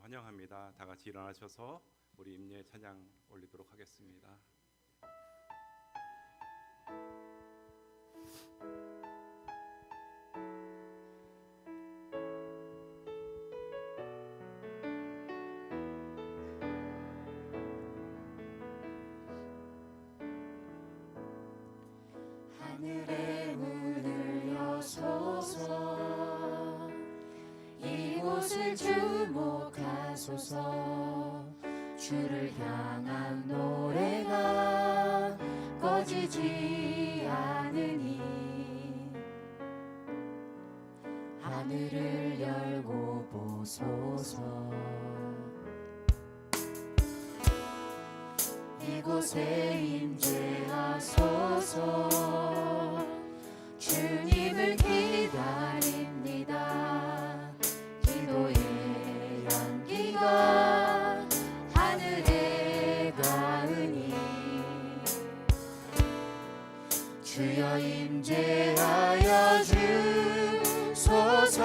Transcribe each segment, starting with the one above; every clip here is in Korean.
환영합니다. 다 같이 일어나셔서 우리 임예 찬양 올리도록 하겠습니다. 하늘의 문을 여소서, 이곳을 주목하소서. 주를 향한 노래가 꺼지지 않으니 하늘을 열고 보소서. 이곳에 임재하소서. 주님을 기다립니다. 기도의 향기가 하늘에 닿으니 주여 임재하여 주소서.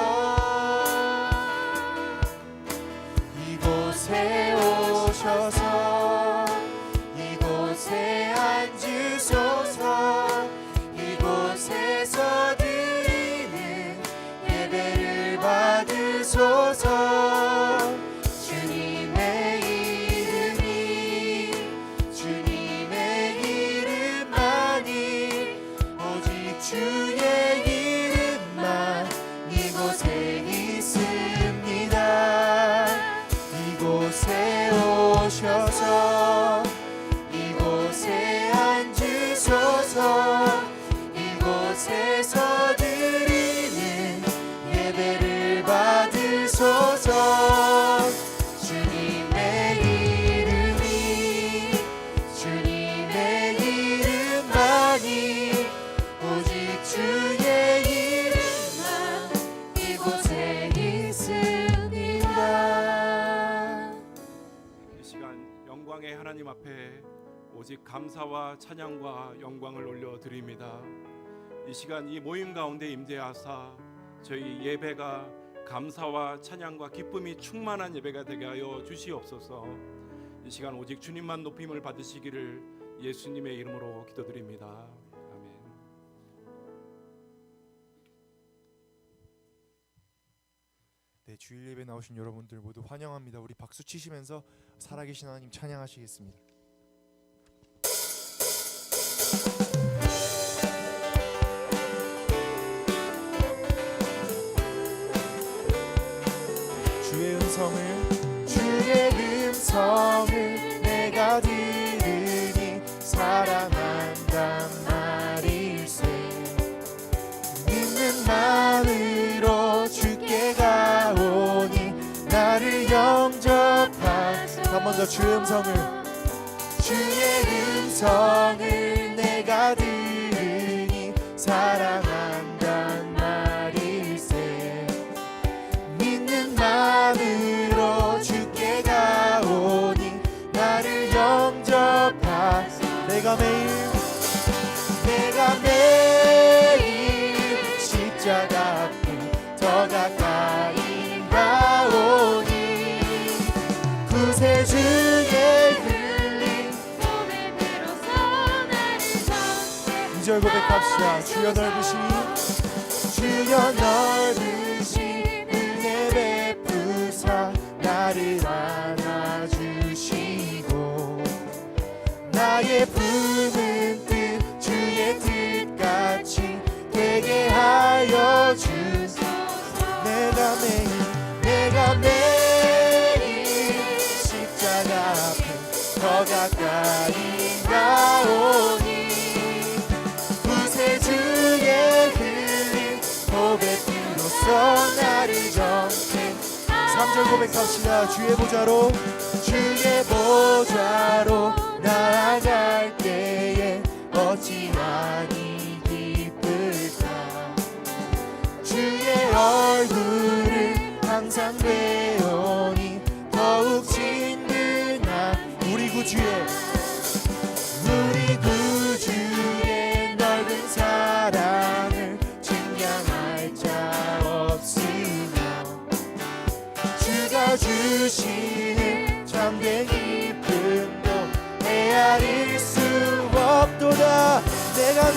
이곳에 오셔서 이곳에 앉으소서. 이곳에서 드리는 예배를 받으소서. 주님의 이름만이, 오직 주의 이름만 이곳에 있습니다. 이곳에 오셔서 이곳에 앉으소서. 이곳에서 드리는 예배를 받으소서. 주님의 이름만이, 오직 주의 이름만 이곳에 있습니다. 이 시간 영광의 하나님 앞에 오직 감사와 찬양과 영광을 올려드립니다. 이 시간 이 모임 가운데 임재하사 저희 예배가 감사와 찬양과 기쁨이 충만한 예배가 되게 하여 주시옵소서. 이 시간 오직 주님만 높임을 받으시기를 예수님의 이름으로 기도드립니다. 아멘. 네, 주일 예배 나오신 여러분들 모두 환영합니다. 우리 박수 치시면서 살아계신 하나님 찬양하시겠습니다. 주의 음성을 내가 들으니 사랑한단 말일세. 믿는 마음으로 주께 가오니 나를 영접하소서. 한 번 더 주의 음성을 내가 들으니 사랑한단 말일세. 믿는 마음으로 주께 가오니 나를 영접하소서. 내가 매일 십자가 앞에 더 가까이 가오니 구세주의 흘린 고백으로서 나를 정죄. 2절 고백합시다. 주여 넓으신 은혜 베푸사 나를 안아주시고 나의 품은 뜻 주의 뜻같이 되게 하여 주소서. 내가 매일 십자가 앞에 더 가까이 가오니 구세주의 흘린 고백으로서 나를 정죄. 3절 고백합시다. 주의 보좌로 나아갈 때에 어찌하니 기쁠까. 주의 얼굴을 항상 배우니 더욱 친근한 우리 구주의 넓은 사랑을 증량할 자 없으며 주가 주신 내가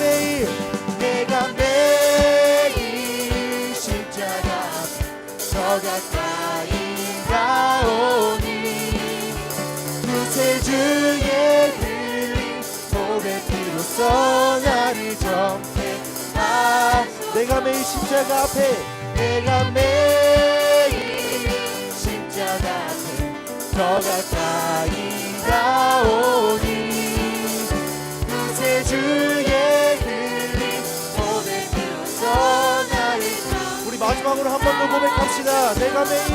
매일 십자가 더 가까이 가오니 구세주의 흘린 보배 피로써 나를 정죄하 내가 매일 십자가 앞에 내가 매일 십자가 앞에 더 가까이 가오니 구세주의 흘린 보배 피로써 나를 우리 마지막으로 한 번 더 고백합시다. 내가 매일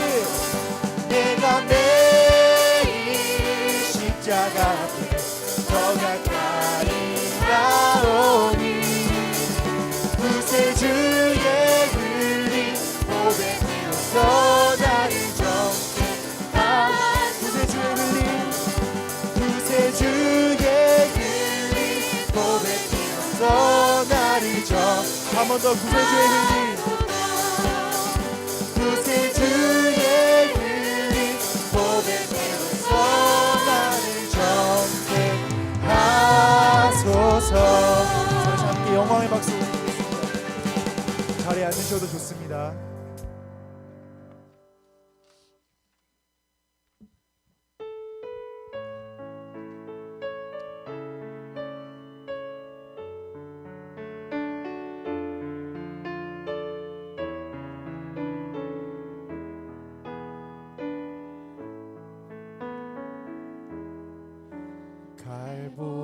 십자가 앞에 더 가까이 가오니 구세주의 흘린 보배 피로써 나를 정죄하 구세주의 흘린 보배 피로써 나를 한 번 더 구세주의 흘린 보배 피로써 나를 정죄하소서. 다시 함께 영광의 박수 올리겠습니다. 자리에 앉으셔도 좋습니다.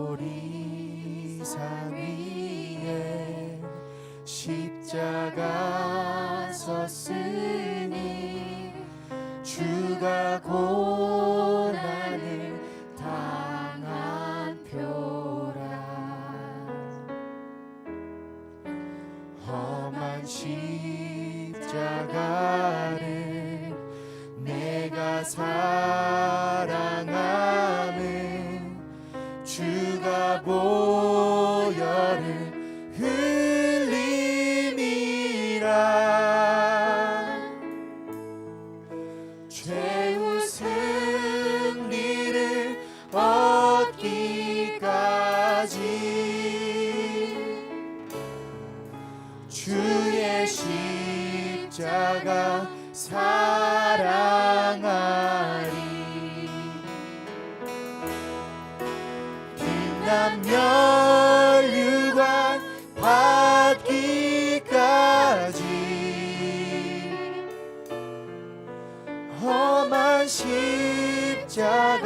갈보리 산 위에 십자가 섰으니 주가 고난을 당한 표라 험한 십자가를 내가 사랑하며 주가 보혈을 흘림이라 최후 승리를 얻기까지 주의 십자가 사랑하리 멸류관 받기까지 험한 십자가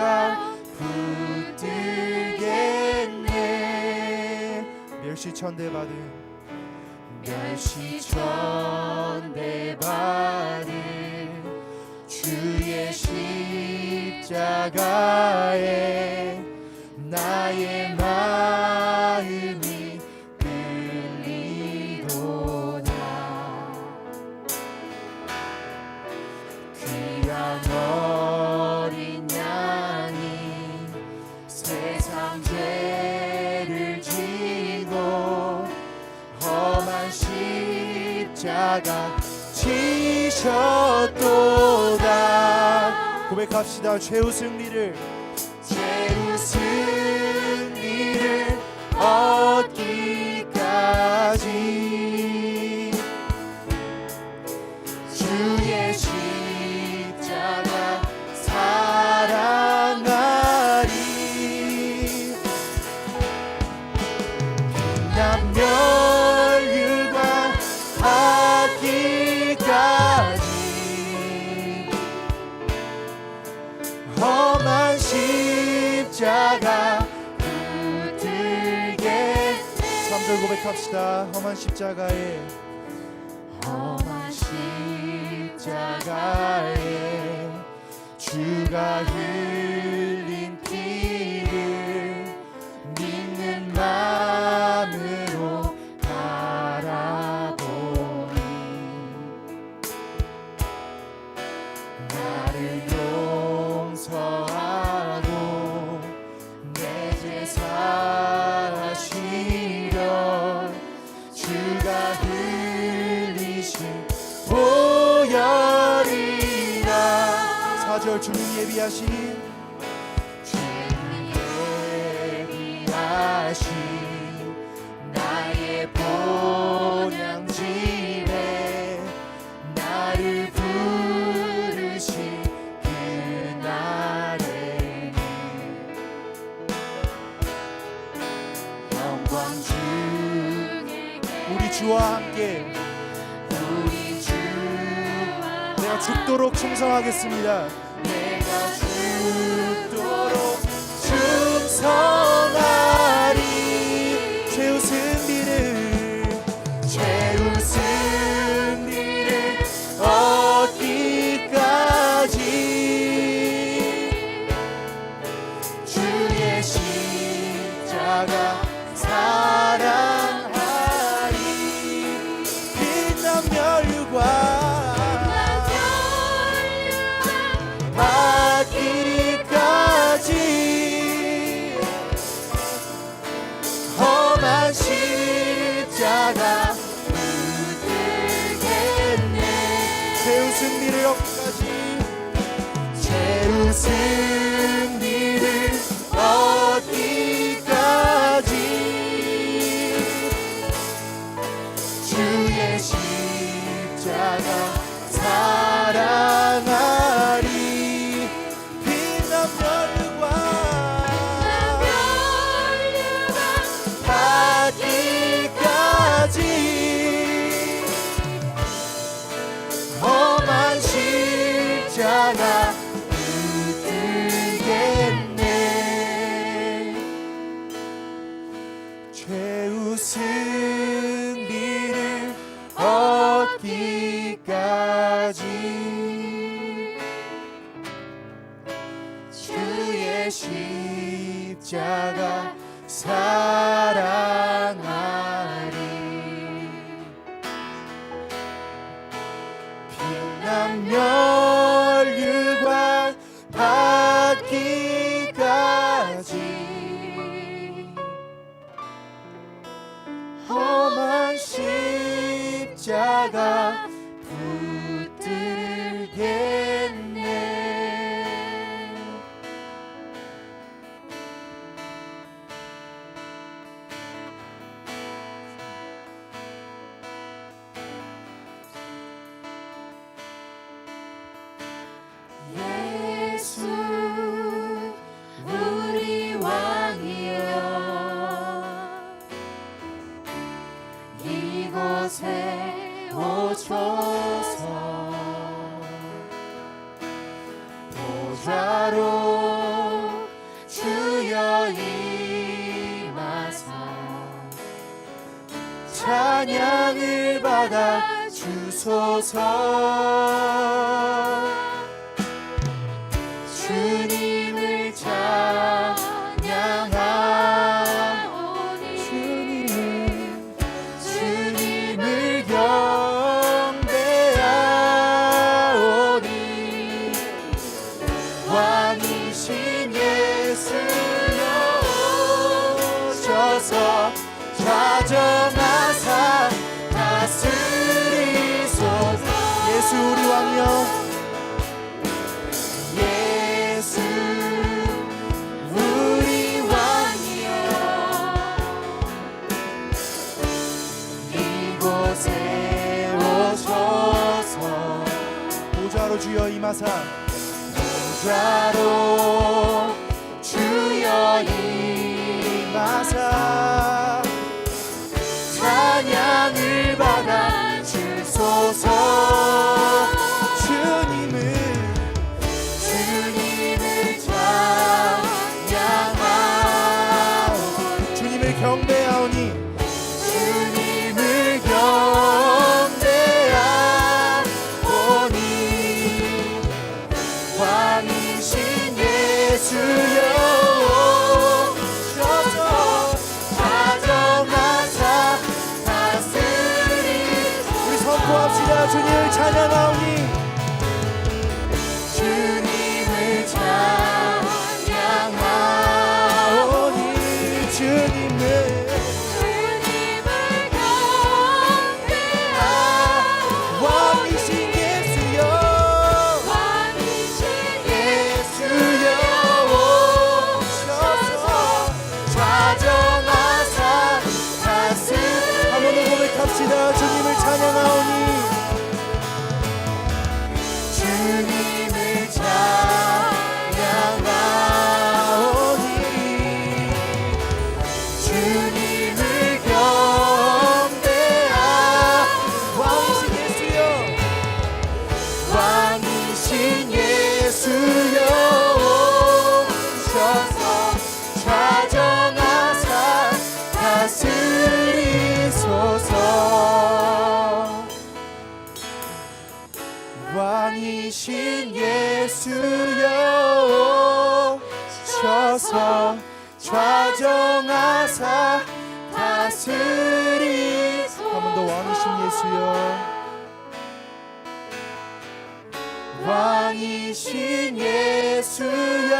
붙들겠네 멸시천대받은 주의 십자가에 나의 마음이 끌리도다 귀한 어린 양이 세상 죄를 지고 험한 십자가 지셨도다 고백합시다. 최후 승리를 얻기까지 주의 십자가 사랑하리 빛난 멸류관 받기까지 험한 십자가 붙들게 3절 고백합시다. 험한 십자가에 주가 흘린 피를 믿는 마음으로 바라보니 나를 용서하고 내 죄 사시려 주가 흘리신 보혈이라 4절 주님 예비하신 우리 주와 함께 내가 죽도록 충성하겠습니다. 내가 죽도록 충성하리. 죄우 승리를 얻기까지 주의 십자가 사랑하리. 빛난 멸류관 받기까지 험한 십자가 붙들겠네. 죄우 승리를 얻기까지 죄우 승리를 얻기까지 주의 십자가 사랑하리. 빛난 멸류관 받기까지 험한 십자가 붙들겠네. 죄우 승리를 얻기까지 주의 십자가 사랑하리. 빛난 멸류관 받기까지 험한 십자가 붙들겠네. 예수 우리 왕이여 이곳에 오소서. 보좌로 주여 임하사 찬양을 받아 주소서. 주님을 찬양하오니 주님을 경배하오니 왕이신 예수여 오셔서 좌정하사 다스리소서. 예수 우리 왕이여 우리 왕이여 이곳에 오셔서. 보좌로 주여 임하사 보좌로 주여 임하사 찬양을 받아 주소서. 주님을 경배하오니 주님을 경배하오니 왕이신 예수여 오셔서 다정하사 다스리. 우리 선포합시다. 주님을 찬양하오니 주님을 찬양하오니 주님을 경배하오니 왕이신 예수여 오셔서 좌정하사 다스. 한 번 더 고백합시다. 주님을 찬양하오니 다스리소서. 왕이신 예수여 오셔서 좌정하사 다스리소서. 한 번 더 왕이신 예수여, 왕이신 예수여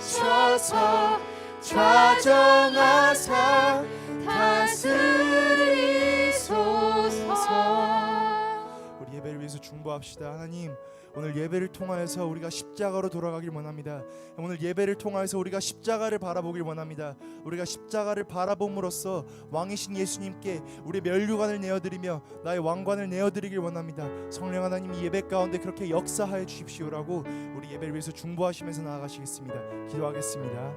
오셔서 좌정하사 다스리소서. 우리 예배를 위해서 중보합시다. 하나님, 오늘 예배를 통하여서 우리가 십자가로 돌아가길 원합니다. 오늘 예배를 통하여서 우리가 십자가를 바라보길 원합니다. 우리가 십자가를 바라봄으로써 왕이신 예수님께 우리 면류관을 내어드리며 나의 왕관을 내어드리길 원합니다. 성령 하나님, 이 예배 가운데 그렇게 역사하여 주십시오라고 우리 예배를 위해서 중보하시면서 나아가시겠습니다. 기도하겠습니다.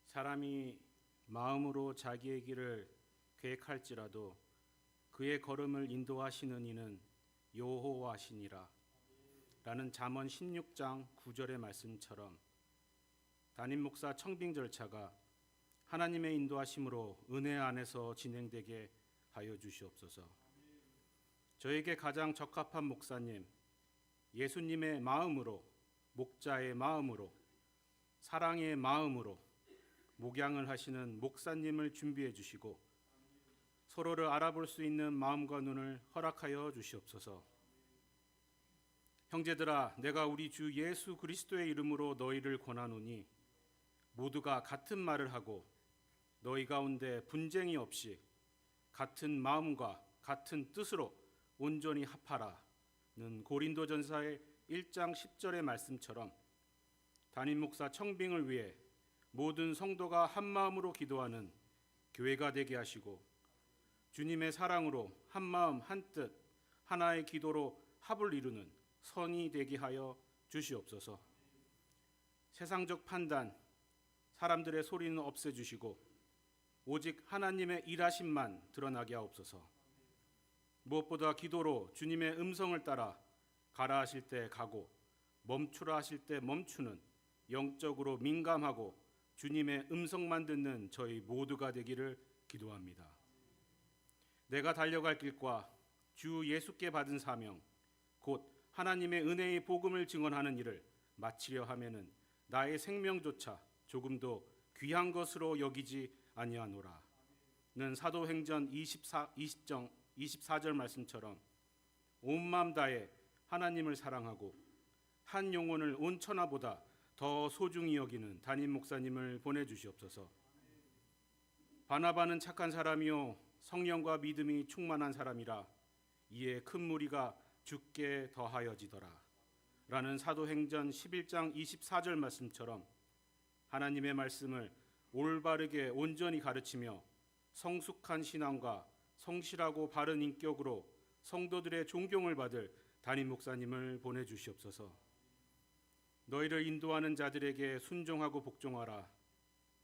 사람이 마음으로 자기의 길을 계획할지라도 그의 걸음을 인도하시는 이는 여호와시니라 라는 잠언 16장 9절의 말씀처럼 담임 목사 청빙 절차가 하나님의 인도하심으로 은혜 안에서 진행되게 하여 주시옵소서. 저에게 가장 적합한 목사님, 예수님의 마음으로, 목자의 마음으로, 사랑의 마음으로 목양을 하시는 목사님을 준비해 주시고 서로를 알아볼 수 있는 마음과 눈을 허락하여 주시옵소서. 형제들아, 내가 우리 주 예수 그리스도의 이름으로 너희를 권하노니 모두가 같은 말을 하고 너희 가운데 분쟁이 없이 같은 마음과 같은 뜻으로 온전히 합하라는 고린도전서의 1장 10절의 말씀처럼 담임 목사 청빙을 위해 모든 성도가 한 마음으로 기도하는 교회가 되게 하시고 주님의 사랑으로 한 마음 한 뜻 하나의 기도로 합을 이루는 선이 되게 하여 주시옵소서. 세상적 판단, 사람들의 소리는 없애주시고 오직 하나님의 일하심만 드러나게 하옵소서. 무엇보다 기도로 주님의 음성을 따라 가라 하실 때 가고 멈추라 하실 때 멈추는 영적으로 민감하고 주님의 음성만 듣는 저희 모두가 되기를 기도합니다. 내가 달려갈 길과 주 예수께 받은 사명, 곧 하나님의 은혜의 복음을 증언하는 일을 마치려 하면은 나의 생명조차 조금도 귀한 것으로 여기지 아니하노라. 는 사도행전 24절 말씀처럼 온 마음 다해 하나님을 사랑하고 한 영혼을 온 천하보다 더 소중히 여기는 담임 목사님을 보내주시옵소서. 바나바는 착한 사람이요 성령과 믿음이 충만한 사람이라 이에 큰 무리가 죽게 더하여지더라 라는 사도행전 11장 24절 말씀처럼 하나님의 말씀을 올바르게 온전히 가르치며 성숙한 신앙과 성실하고 바른 인격으로 성도들의 존경을 받을 담임 목사님을 보내주시옵소서. 너희를 인도하는 자들에게 순종하고 복종하라.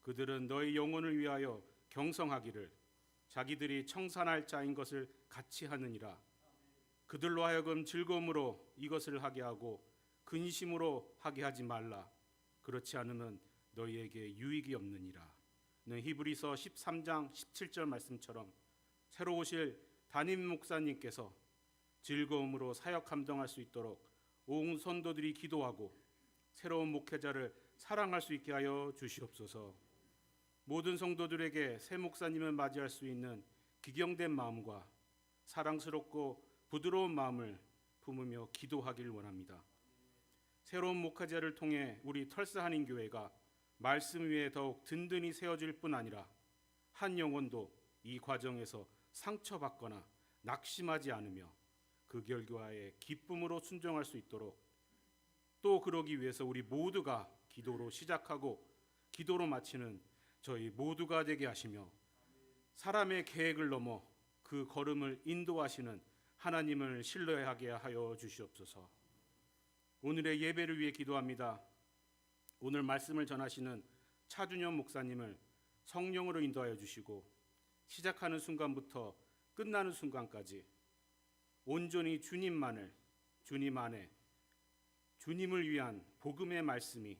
그들은 너희 영혼을 위하여 경성하기를 자기들이 청산할 자인 것을 같이 하느니라. 그들로 하여금 즐거움으로 이것을 하게 하고 근심으로 하게 하지 말라. 그렇지 않으면 너희에게 유익이 없느니라. 는 히브리서 13장 17절 말씀처럼 새로 오실 담임 목사님께서 즐거움으로 사역 감당할 수 있도록 온 성도들이 기도하고 새로운 목회자를 사랑할 수 있게 하여 주시옵소서. 모든 성도들에게 새 목사님을 맞이할 수 있는 기경된 마음과 사랑스럽고 부드러운 마음을 품으며 기도하길 원합니다. 새로운 목회자를 통해 우리 털스 한인교회가 말씀 위에 더욱 든든히 세워질 뿐 아니라 한 영혼도 이 과정에서 상처받거나 낙심하지 않으며 그 결과에 기쁨으로 순종할 수 있도록 또 그러기 위해서 우리 모두가 기도로 시작하고 기도로 마치는 저희 모두가 되게 하시며 사람의 계획을 넘어 그 걸음을 인도하시는 하나님을 신뢰하게 하여 주시옵소서. 오늘의 예배를 위해 기도합니다. 오늘 말씀을 전하시는 차준현 목사님을 성령으로 인도하여 주시고 시작하는 순간부터 끝나는 순간까지 온전히 주님만을, 주님 안에 주님을 위한 복음의 말씀이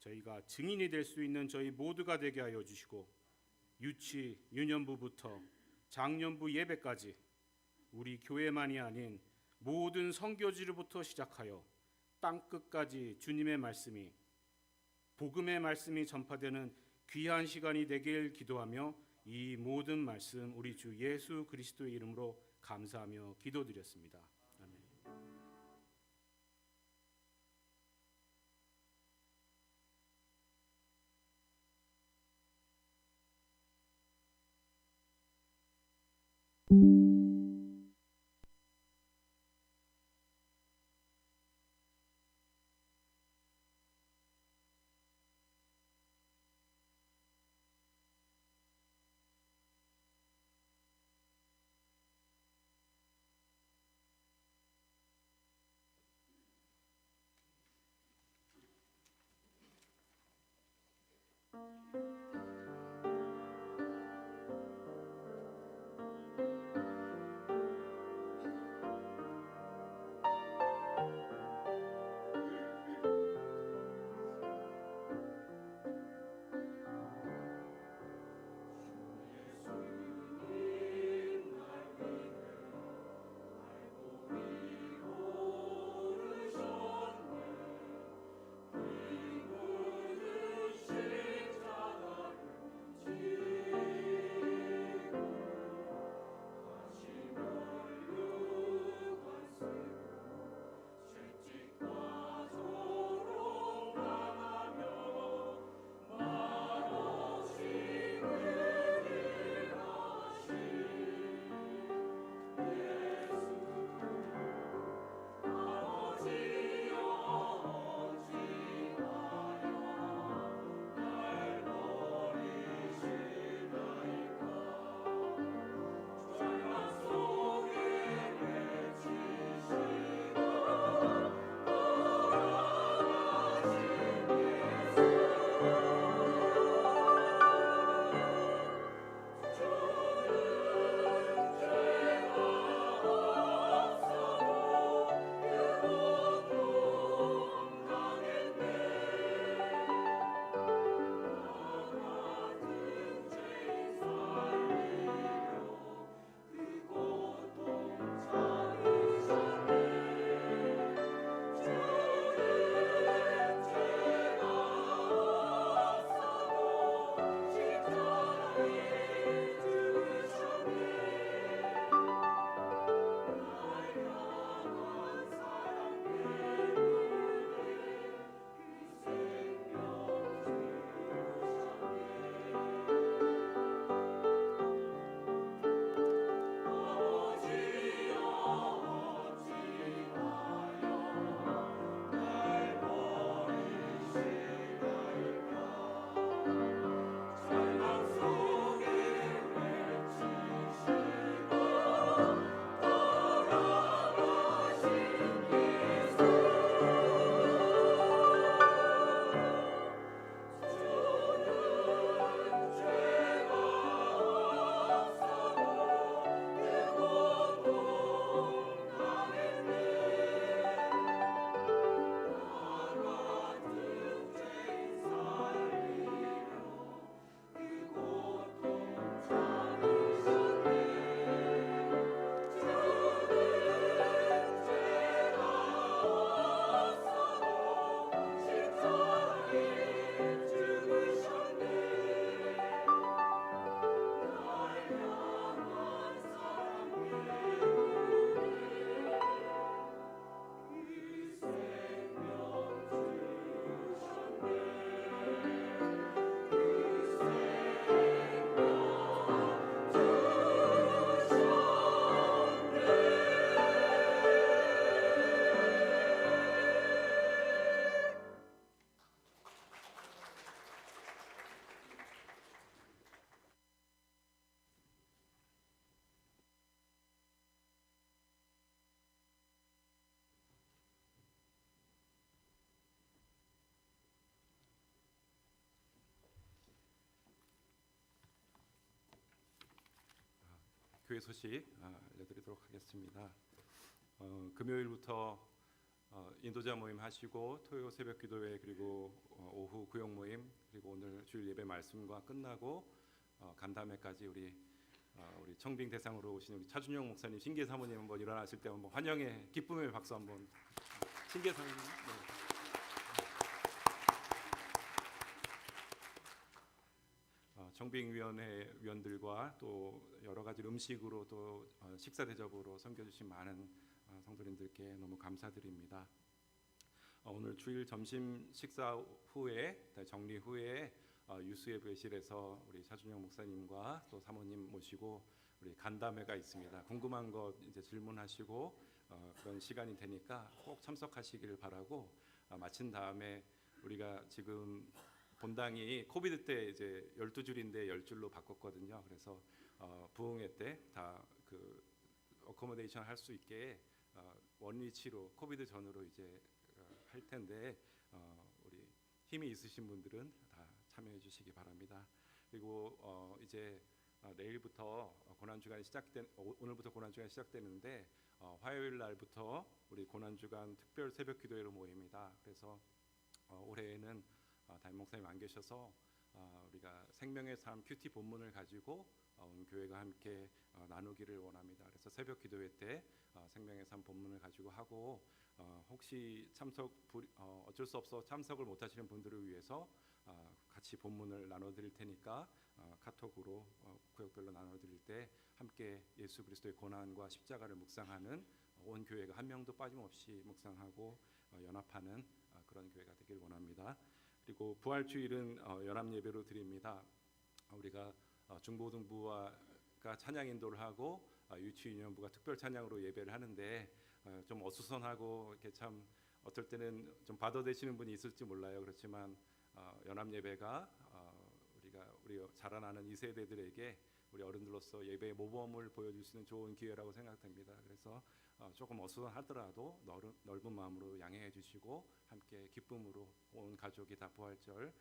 저희가 증인이 될 수 있는 저희 모두가 되게 하여 주시고 유치, 유년부부터 장년부 예배까지 우리 교회만이 아닌 모든 선교지로부터 시작하여 땅끝까지 주님의 말씀이, 복음의 말씀이 전파되는 귀한 시간이 되길 기도하며 이 모든 말씀 우리 주 예수 그리스도의 이름으로 감사하며 기도드렸습니다. 아멘. 교회 소식 알려드리도록 하겠습니다. 금요일부터 인도자 모임 하시고 토요 새벽 기도회 그리고 오후 구역 모임 그리고 오늘 주일 예배 말씀과 끝나고 간담회까지 우리 청빙 대상으로 오신 우리 차준영 목사님, 신계 사모님 한번 일어나실 때 한번 환영의 기쁨의 박수 한번. 신계 사모님. 네. 청빙위원회 위원들과 또 여러 가지 음식으로 또 식사 대접으로 섬겨주신 많은 성도님들께 너무 감사드립니다. 오늘 주일 점심 식사 후에 정리 후에 유수예배실에서 우리 차준영 목사님과 또 사모님 모시고 우리 간담회가 있습니다. 궁금한 것 이제 질문하시고 그런 시간이 되니까 꼭 참석하시기를 바라고 마친 다음에 우리가 지금 본당이 코비드 때 이제 12줄인데 10줄로 바꿨거든요. 그래서 부흥회 때 다 그 어코모데이션 할 수 있게 원위치로 코비드 전으로 이제 할 텐데 우리 힘이 있으신 분들은 다 참여해 주시기 바랍니다. 그리고 이제 내일부터 오늘부터 고난 주간이 시작되는데 화요일 날부터 우리 고난 주간 특별 새벽 기도회로 모입니다. 그래서 올해에는 담임 목사님 안 계셔서 우리가 생명의 삶 큐티 본문을 가지고 온 교회가 함께 나누기를 원합니다. 그래서 새벽 기도회 때 생명의 삶 본문을 가지고 하고 혹시 어쩔 수 없어 참석을 못 하시는 분들을 위해서 같이 본문을 나눠드릴 테니까 카톡으로 구역별로 나눠드릴 때 함께 예수 그리스도의 고난과 십자가를 묵상하는 온 교회가 한 명도 빠짐없이 묵상하고 연합하는 그런 교회가 되길 원합니다. 그리고 부활주일은 연합 예배로 드립니다. 우리가 중고등부가 찬양 인도를 하고 유치유년부가 특별 찬양으로 예배를 하는데 좀 어수선하고 이렇게 참 어떨 때는 좀 받아들이시는 분이 있을지 몰라요. 그렇지만 연합 예배가 우리 자라나는 2세대들에게 우리 어른들로서 예배의 모범을 보여줄 수 있는 좋은 기회라고 생각됩니다. 그래서 조금 어수선하더라도 넓은 마음으로 양해해 주시고 함께 기쁨으로 온 가족이 다 부활절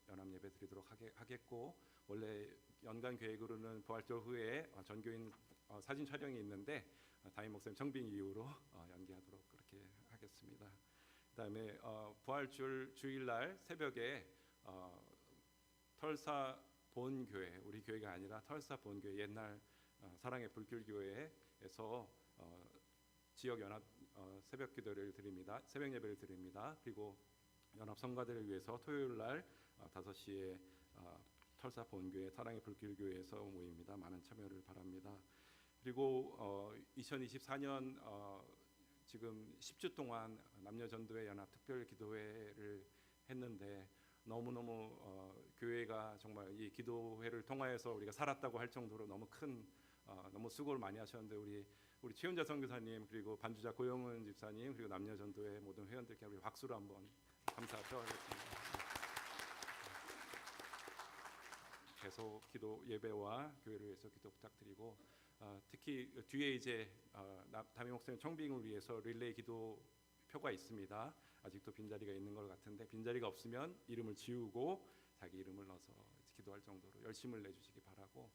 연합 예배 드리도록 하겠고, 원래 연간 계획으로는 부활절 후에 전교인 사진 촬영이 있는데 담임 목사님 청빙 이후로 연기하도록 그렇게 하겠습니다. 그다음에 부활절 주일날 새벽에 털사 본교회, 우리 교회가 아니라 털사 본교회, 옛날 사랑의 불길교회에서 지역 연합 새벽 기도를 드립니다. 새벽 예배를 드립니다. 그리고 연합 성가들을 위해서 토요일 날 5시에 털사 본교회 사랑의 불길교회에서 모입니다. 많은 참여를 바랍니다. 그리고 2024년 지금 10주 동안 남녀전도회 연합 특별 기도회를 했는데 너무너무 교회가 정말 이 기도회를 통하여서 우리가 살았다고 할 정도로 너무 수고를 많이 하셨는데 우리 최윤자 선교사님 그리고 반주자 고영은 집사님 그리고 남녀전도회 모든 회원들께 우리 박수로 한번 감사 표하겠습니다. 계속 기도 예배와 교회를 위해서 기도 부탁드리고 특히 뒤에 이제 담임 목사님 청빙을 위해서 릴레이 기도표가 있습니다. 아직도 빈자리가 있는 것 같은데 빈자리가 없으면 이름을 지우고 자기 이름을 넣어서 기도할 정도로 열심을 내주시기 바라고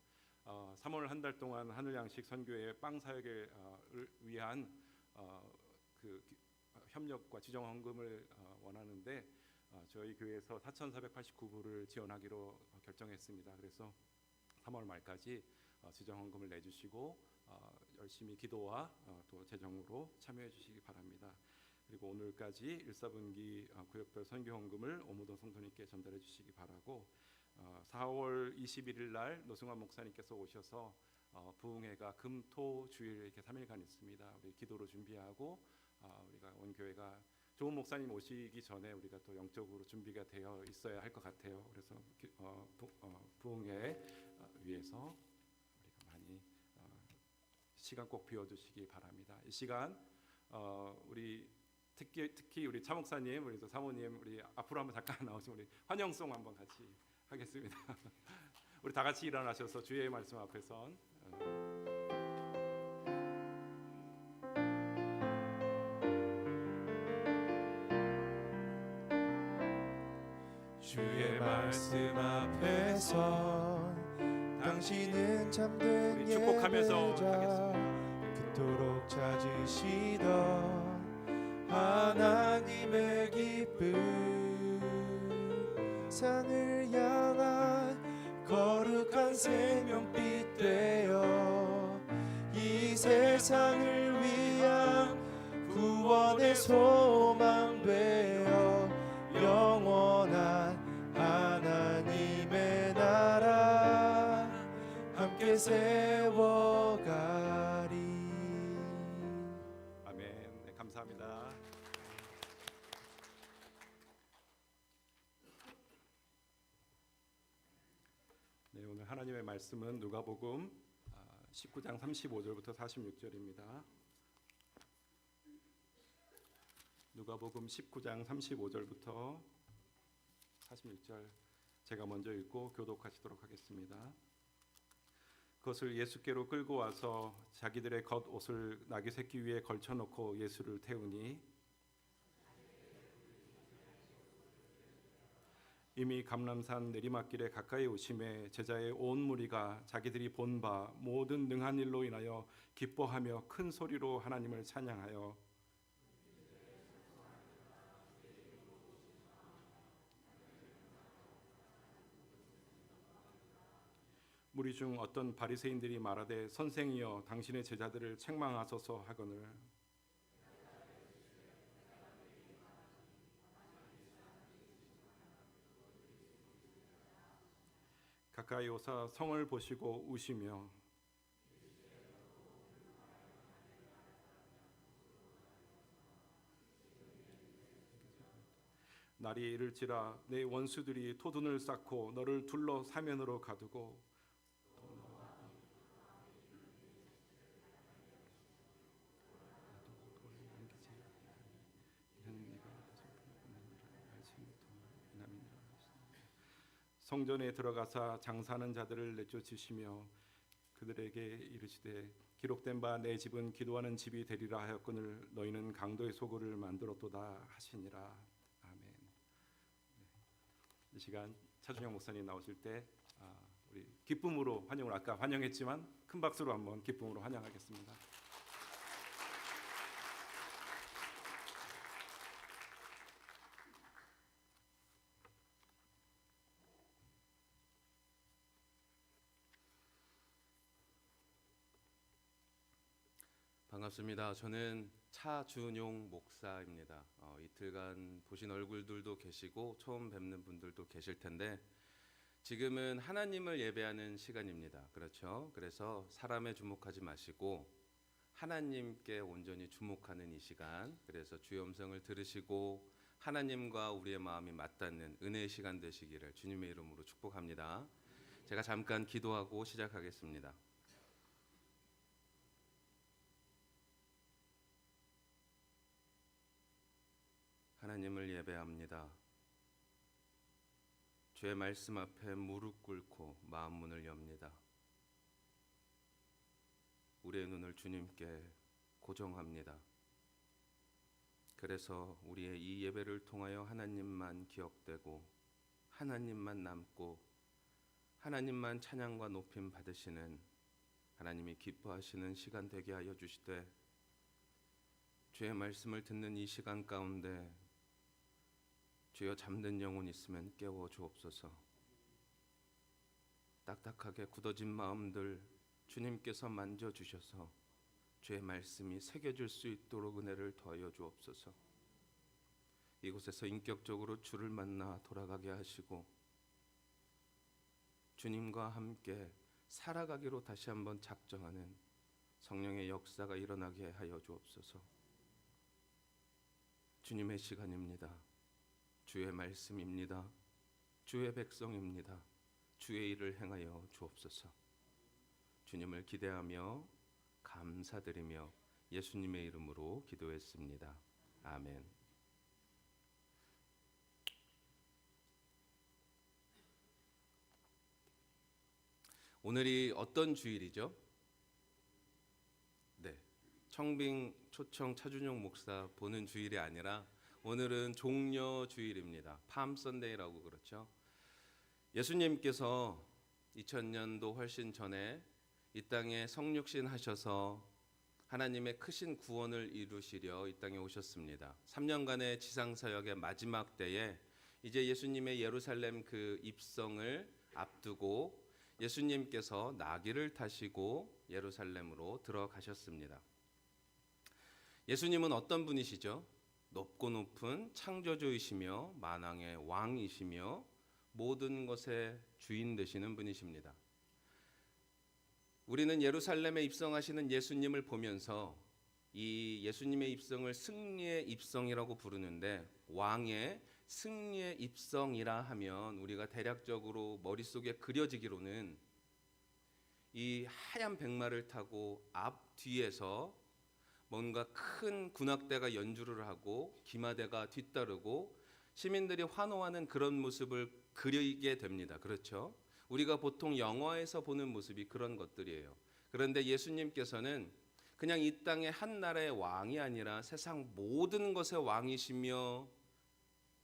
3월 한 달 동안 하늘양식 선교회 빵 사역을 위한 그 협력과 지정 헌금을 원하는데 저희 교회에서 4,489불을 지원하기로 결정했습니다. 그래서 3월 말까지 지정 헌금을 내주시고 열심히 기도와 또 재정으로 참여해 주시기 바랍니다. 그리고 오늘까지 1사분기 구역별 선교 헌금을 오무동 성도님께 전달해 주시기 바라고 4월 21일 날 노승환 목사님께서 오셔서 부흥회가 금, 토, 주일 이렇게 3일간 있습니다. 우리 기도로 준비하고 우리가 온 교회가 좋은 목사님 오시기 전에 우리가 또 영적으로 준비가 되어 있어야 할 것 같아요. 그래서 부흥회 위해서 우리가 많이 시간 꼭 비워주시기 바랍니다. 이 시간 우리 특히 우리 차 목사님, 우리 또 사모님, 우리 앞으로 한번 잠깐 나오시면 우리 환영송 한번 같이 하겠습니다. 우리 다 같이 일어나셔서 주의 말씀 앞에 선. 주의 말씀 앞에 선 당신은 참된 우리 축복하면서 예배자 하겠습니다. 그토록 찾으시던 하나님의 기쁨 상을 향한 거룩한 생명빛 되어 이 세상을 위한 구원의 소망 되어 영원한 하나님의 나라 함께 세워가리. 아멘. 네, 감사합니다. 네, 오늘 하나님의 말씀은 누가복음 19장 35절부터 46절입니다. 누가복음 19장 35절부터 46절 제가 먼저 읽고 교독하시도록 하겠습니다. 그것을 예수께로 끌고 와서 자기들의 겉옷을 나귀 새끼 위에 걸쳐놓고 예수를 태우니 이미 감람산 내리막길에 가까이 오심에 제자의 온 무리가 자기들이 본 바 모든 능한 일로 인하여 기뻐하며 큰 소리로 하나님을 찬양하여 무리 중 어떤 바리새인들이 말하되 선생이여 당신의 제자들을 책망하소서 하거늘 가까이 오사 성을 보시고 우시며 날이 이를지라 내 원수들이 토둔을 쌓고 너를 둘러 사면으로 가두고 성전에 들어가사 장사하는 자들을 내쫓으시며 그들에게 이르시되 기록된 바 내 집은 기도하는 집이 되리라 하였거늘 너희는 강도의 소굴을 만들었도다 하시니라. 아멘. 네. 이 시간 차준영 목사님 나오실 때 우리 기쁨으로 환영을 아까 환영했지만 큰 박수로 한번 기쁨으로 환영하겠습니다. 반갑습니다. 저는 차준용 목사입니다. 이틀간 보신 얼굴들도 계시고 처음 뵙는 분들도 계실 텐데 지금은 하나님을 예배하는 시간입니다. 그렇죠? 그래서 사람에 주목하지 마시고 하나님께 온전히 주목하는 이 시간, 그래서 주의 음성을 들으시고 하나님과 우리의 마음이 맞닿는 은혜의 시간 되시기를 주님의 이름으로 축복합니다. 제가 잠깐 기도하고 시작하겠습니다. 하나님을 예배합니다. 주의 말씀 앞에 무릎 꿇고 마음 문을 엽니다. 우리의 눈을 주님께 고정합니다. 그래서 우리의 이 예배를 통하여 하나님만 기억되고 하나님만 남고 하나님만 찬양과 높임 받으시는 하나님이 기뻐하시는 시간 되게 하여 주시되 주의 말씀을 듣는 이 시간 가운데 주여 잠든 영혼 있으면 깨워 주옵소서. 딱딱하게 굳어진 마음들 주님께서 만져주셔서 주의 말씀이 새겨질 수 있도록 은혜를 더하여 주옵소서. 이곳에서 인격적으로 주를 만나 돌아가게 하시고 주님과 함께 살아가기로 다시 한번 작정하는 성령의 역사가 일어나게 하여 주옵소서. 주님의 시간입니다. 주의 말씀입니다. 주의 백성입니다. 주의 일을 행하여 주옵소서. 주님을 기대하며 감사드리며 예수님의 이름으로 기도했습니다. 아멘. 오늘이 어떤 주일이죠? 네, 청빙 초청 차준용 목사 보는 주일이 아니라 오늘은 종려 주일입니다. 팜 선데이라고 그렇죠. 예수님께서 2000년도 훨씬 전에 이 땅에 성육신 하셔서 하나님의 크신 구원을 이루시려 이 땅에 오셨습니다. 3년간의 지상 사역의 마지막 때에 이제 예수님의 예루살렘 그 입성을 앞두고 예수님께서 나귀를 타시고 예루살렘으로 들어가셨습니다. 예수님은 어떤 분이시죠? 높고 높은 창조주이시며 만왕의 왕이시며 모든 것의 주인 되시는 분이십니다. 우리는 예루살렘에 입성하시는 예수님을 보면서 이 예수님의 입성을 승리의 입성이라고 부르는데, 왕의 승리의 입성이라 하면 우리가 대략적으로 머릿속에 그려지기로는 이 하얀 백마를 타고 앞 뒤에서 뭔가 큰 군악대가 연주를 하고 기마대가 뒤따르고 시민들이 환호하는 그런 모습을 그리게 됩니다. 그렇죠? 우리가 보통 영화에서 보는 모습이 그런 것들이에요. 그런데 예수님께서는 그냥 이 땅의 한 나라의 왕이 아니라 세상 모든 것의 왕이시며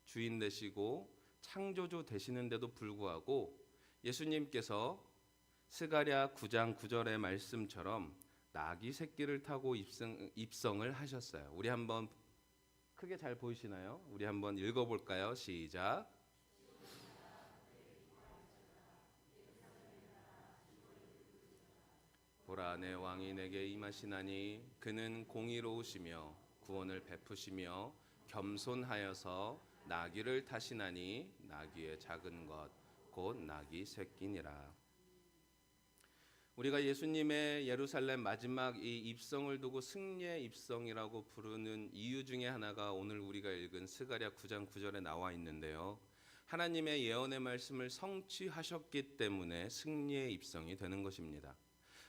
주인 되시고 창조주 되시는데도 불구하고 예수님께서 스가랴 9장 9절의 말씀처럼 나귀 새끼를 타고 입성을 하셨어요. 우리 한번 크게 잘 보이시나요? 우리 한번 읽어볼까요? 시작. 보라, 내 왕이 내게 임하시나니 그는 공의로우시며 구원을 베푸시며 겸손하여서 나귀를 타시나니 나귀의 작은 것 곧 나귀 새끼니라. 우리가 예수님의 예루살렘 마지막 이 입성을 두고 승리의 입성이라고 부르는 이유 중에 하나가 오늘 우리가 읽은 스가랴 9장 9절에 나와 있는데요. 하나님의 예언의 말씀을 성취하셨기 때문에 승리의 입성이 되는 것입니다.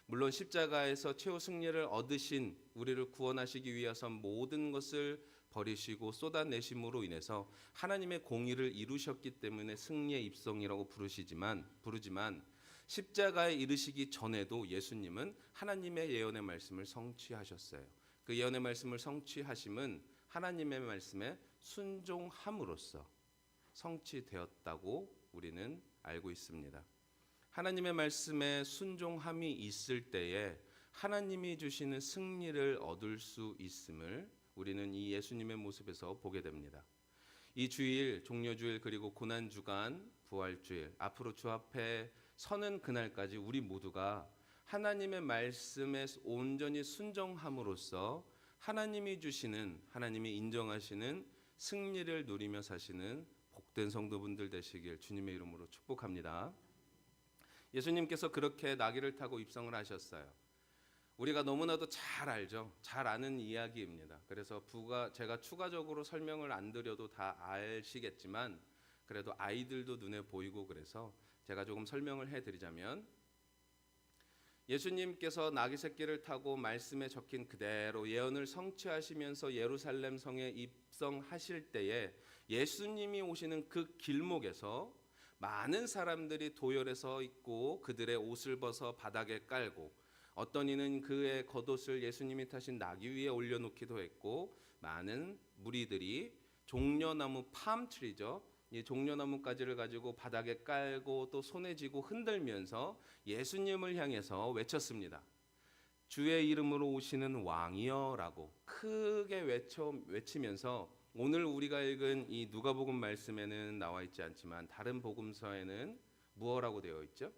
물론 십자가에서 최후 승리를 얻으신 우리를 구원하시기 위해서 모든 것을 버리시고 쏟아내심으로 인해서 하나님의 공의를 이루셨기 때문에 승리의 입성이라고 부르지만 십자가에 이르시기 전에도 예수님은 하나님의 예언의 말씀을 성취하셨어요. 그 예언의 말씀을 성취하심은 하나님의 말씀에 순종함으로써 성취되었다고 우리는 알고 있습니다. 하나님의 말씀에 순종함이 있을 때에 하나님이 주시는 승리를 얻을 수 있음을 우리는 이 예수님의 모습에서 보게 됩니다. 이 주일, 종려주일, 그리고 고난주간, 부활주일, 앞으로 주 앞에 서는 그날까지 우리 모두가 하나님의 말씀에 온전히 순종함으로써 하나님이 주시는, 하나님이 인정하시는 승리를 누리며 사시는 복된 성도분들 되시길 주님의 이름으로 축복합니다. 예수님께서 그렇게 나귀를 타고 입성을 하셨어요. 우리가 너무나도 잘 알죠. 잘 아는 이야기입니다. 그래서 제가 추가적으로 설명을 안 드려도 다 아시겠지만 그래도 아이들도 눈에 보이고 그래서 제가 조금 설명을 해드리자면, 예수님께서 나귀 새끼를 타고 말씀에 적힌 그대로 예언을 성취하시면서 예루살렘 성에 입성하실 때에 예수님이 오시는 그 길목에서 많은 사람들이 도열에 서 있고 그들의 옷을 벗어 바닥에 깔고, 어떤 이는 그의 겉옷을 예수님이 타신 나귀 위에 올려놓기도 했고, 많은 무리들이 종려나무 팜트리죠, 이 종려나무 가지를 가지고 바닥에 깔고 또 손에 쥐고 흔들면서 예수님을 향해서 외쳤습니다. 주의 이름으로 오시는 왕이여라고 크게 외치면서, 오늘 우리가 읽은 이 누가복음 말씀에는 나와 있지 않지만 다른 복음서에는 무엇라고 되어 있죠?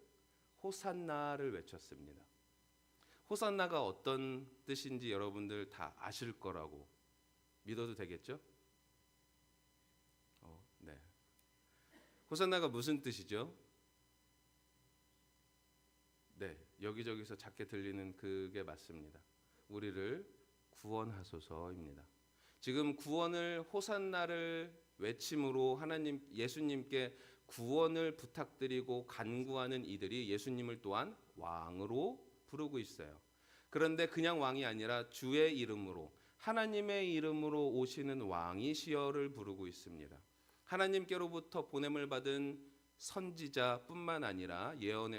호산나를 외쳤습니다. 호산나가 어떤 뜻인지 여러분들 다 아실 거라고 믿어도 되겠죠? 네. 호산나가 무슨 뜻이죠? 네, 여기저기서 작게 들리는 그게 맞습니다. 우리를 구원하소서입니다. 지금 구원을, 호산나를 외침으로 예수님께 구원을 부탁드리고 간구하는 이들이 예수님을 또한 왕으로 부르고 있어요. 그런데 그냥 왕이 아니라 주의 이름으로, 하나님의 이름으로 오시는 왕이시여를 부르고 있습니다. 하나님께로부터 보냄을 받은 선지자뿐만 아니라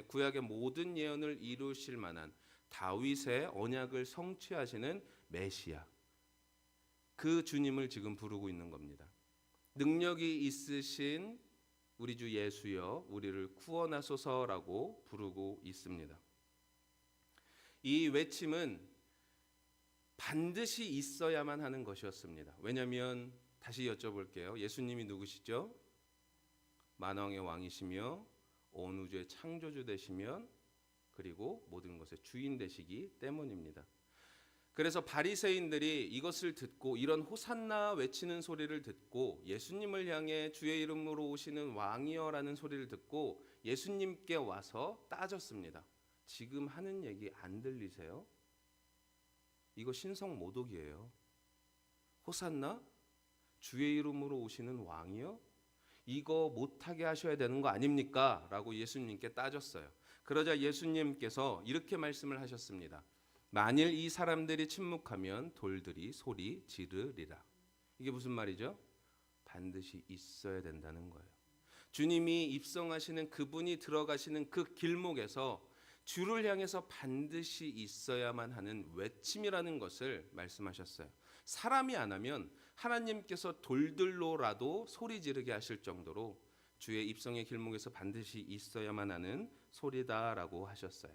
구약의 모든 예언을 이루실 만한 다윗의 언약을 성취하시는 메시아, 그 주님을 지금 부르고 있는 겁니다. 능력이 있으신 우리 주 예수여 우리를 구원하소서라고 부르고 있습니다. 이 외침은 반드시 있어야만 하는 것이었습니다. 왜냐하면 다시 여쭤볼게요. 예수님이 누구시죠? 만왕의 왕이시며 온 우주의 창조주 되시면 그리고 모든 것의 주인 되시기 때문입니다. 그래서 바리새인들이 이것을 듣고 이런 호산나 외치는 소리를 듣고 예수님을 향해 주의 이름으로 오시는 왕이여라는 소리를 듣고 예수님께 와서 따졌습니다. 지금 하는 얘기 안 들리세요? 이거 신성 모독이에요. 호산나? 주의 이름으로 오시는 왕이요? 이거 못하게 하셔야 되는 거 아닙니까? 라고 예수님께 따졌어요. 그러자 예수님께서 이렇게 말씀을 하셨습니다. 만일 이 사람들이 침묵하면 돌들이 소리 지르리라. 이게 무슨 말이죠? 반드시 있어야 된다는 거예요. 주님이 입성하시는 그분이 들어가시는 그 길목에서 주를 향해서 반드시 있어야만 하는 외침이라는 것을 말씀하셨어요. 사람이 안 하면 하나님께서 돌들로라도 소리 지르게 하실 정도로 주의 입성의 길목에서 반드시 있어야만 하는 소리다라고 하셨어요.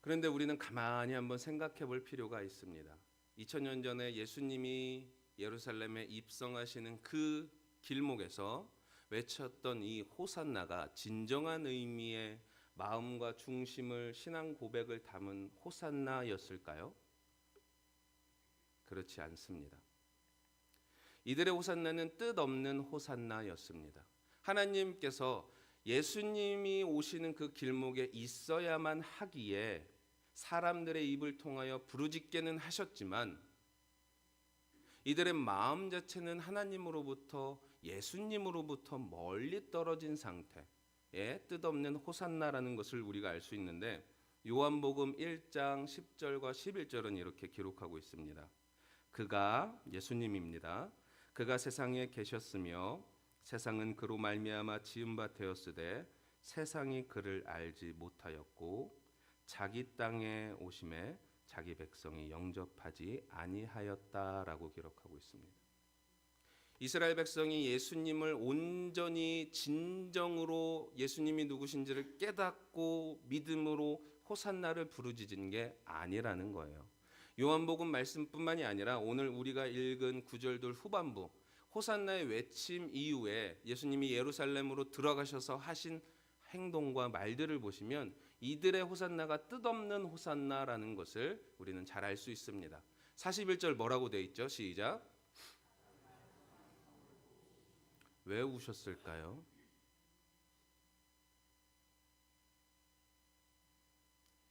그런데 우리는 가만히 한번 생각해 볼 필요가 있습니다. 2000년 전에 예수님이 예루살렘에 입성하시는 그 길목에서 외쳤던 이 호산나가 진정한 의미의 마음과 중심을 신앙 고백을 담은 호산나였을까요? 그렇지 않습니다. 이들의 호산나는 뜻없는 호산나였습니다. 하나님께서 예수님이 오시는 그 길목에 있어야만 하기에 사람들의 입을 통하여 부르짖게는 하셨지만 이들의 마음 자체는 하나님으로부터 예수님으로부터 멀리 떨어진 상태의 뜻없는 호산나라는 것을 우리가 알 수 있는데 요한복음 1장 10절과 11절은 이렇게 기록하고 있습니다. 그가 예수님입니다. 그가 세상에 계셨으며 세상은 그로 말미암아 지은 바 되었으되 세상이 그를 알지 못하였고 자기 땅에 오심에 자기 백성이 영접하지 아니하였다라고 기록하고 있습니다. 이스라엘 백성이 예수님을 온전히 진정으로 예수님이 누구신지를 깨닫고 믿음으로 호산나를 부르짖은 게 아니라는 거예요. 요한복음 말씀뿐만이 아니라 오늘 우리가 읽은 구절들 후반부 호산나의 외침 이후에 예수님이 예루살렘으로 들어가셔서 하신 행동과 말들을 보시면 이들의 호산나가 뜻없는 호산나라는 것을 우리는 잘 알 수 있습니다. 41절 뭐라고 돼 있죠? 시작. 왜 우셨을까요?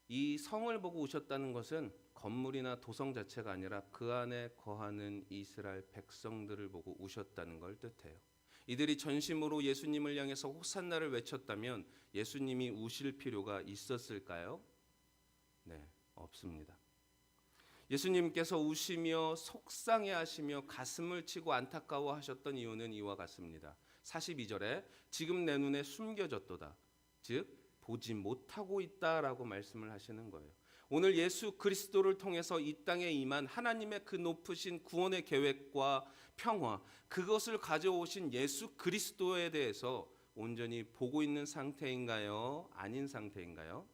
이 성을 보고 우셨다는 것은 건물이나 도성 자체가 아니라 그 안에 거하는 이스라엘 백성들을 보고 우셨다는 걸 뜻해요. 이들이 전심으로 예수님을 향해서 호산나를 외쳤다면 예수님이 우실 필요가 있었을까요? 네, 없습니다. 예수님께서 우시며 속상해하시며 가슴을 치고 안타까워하셨던 이유는 이와 같습니다. 42절에 지금 내 눈에 숨겨졌도다. 즉 보지 못하고 있다라고 말씀을 하시는 거예요. 오늘 예수 그리스도를 통해서 이 땅에 임한 하나님의 그 높으신 구원의 계획과 평화, 그것을 가져오신 예수 그리스도에 대해서 온전히 보고 있는 상태인가요? 아닌 상태인가요?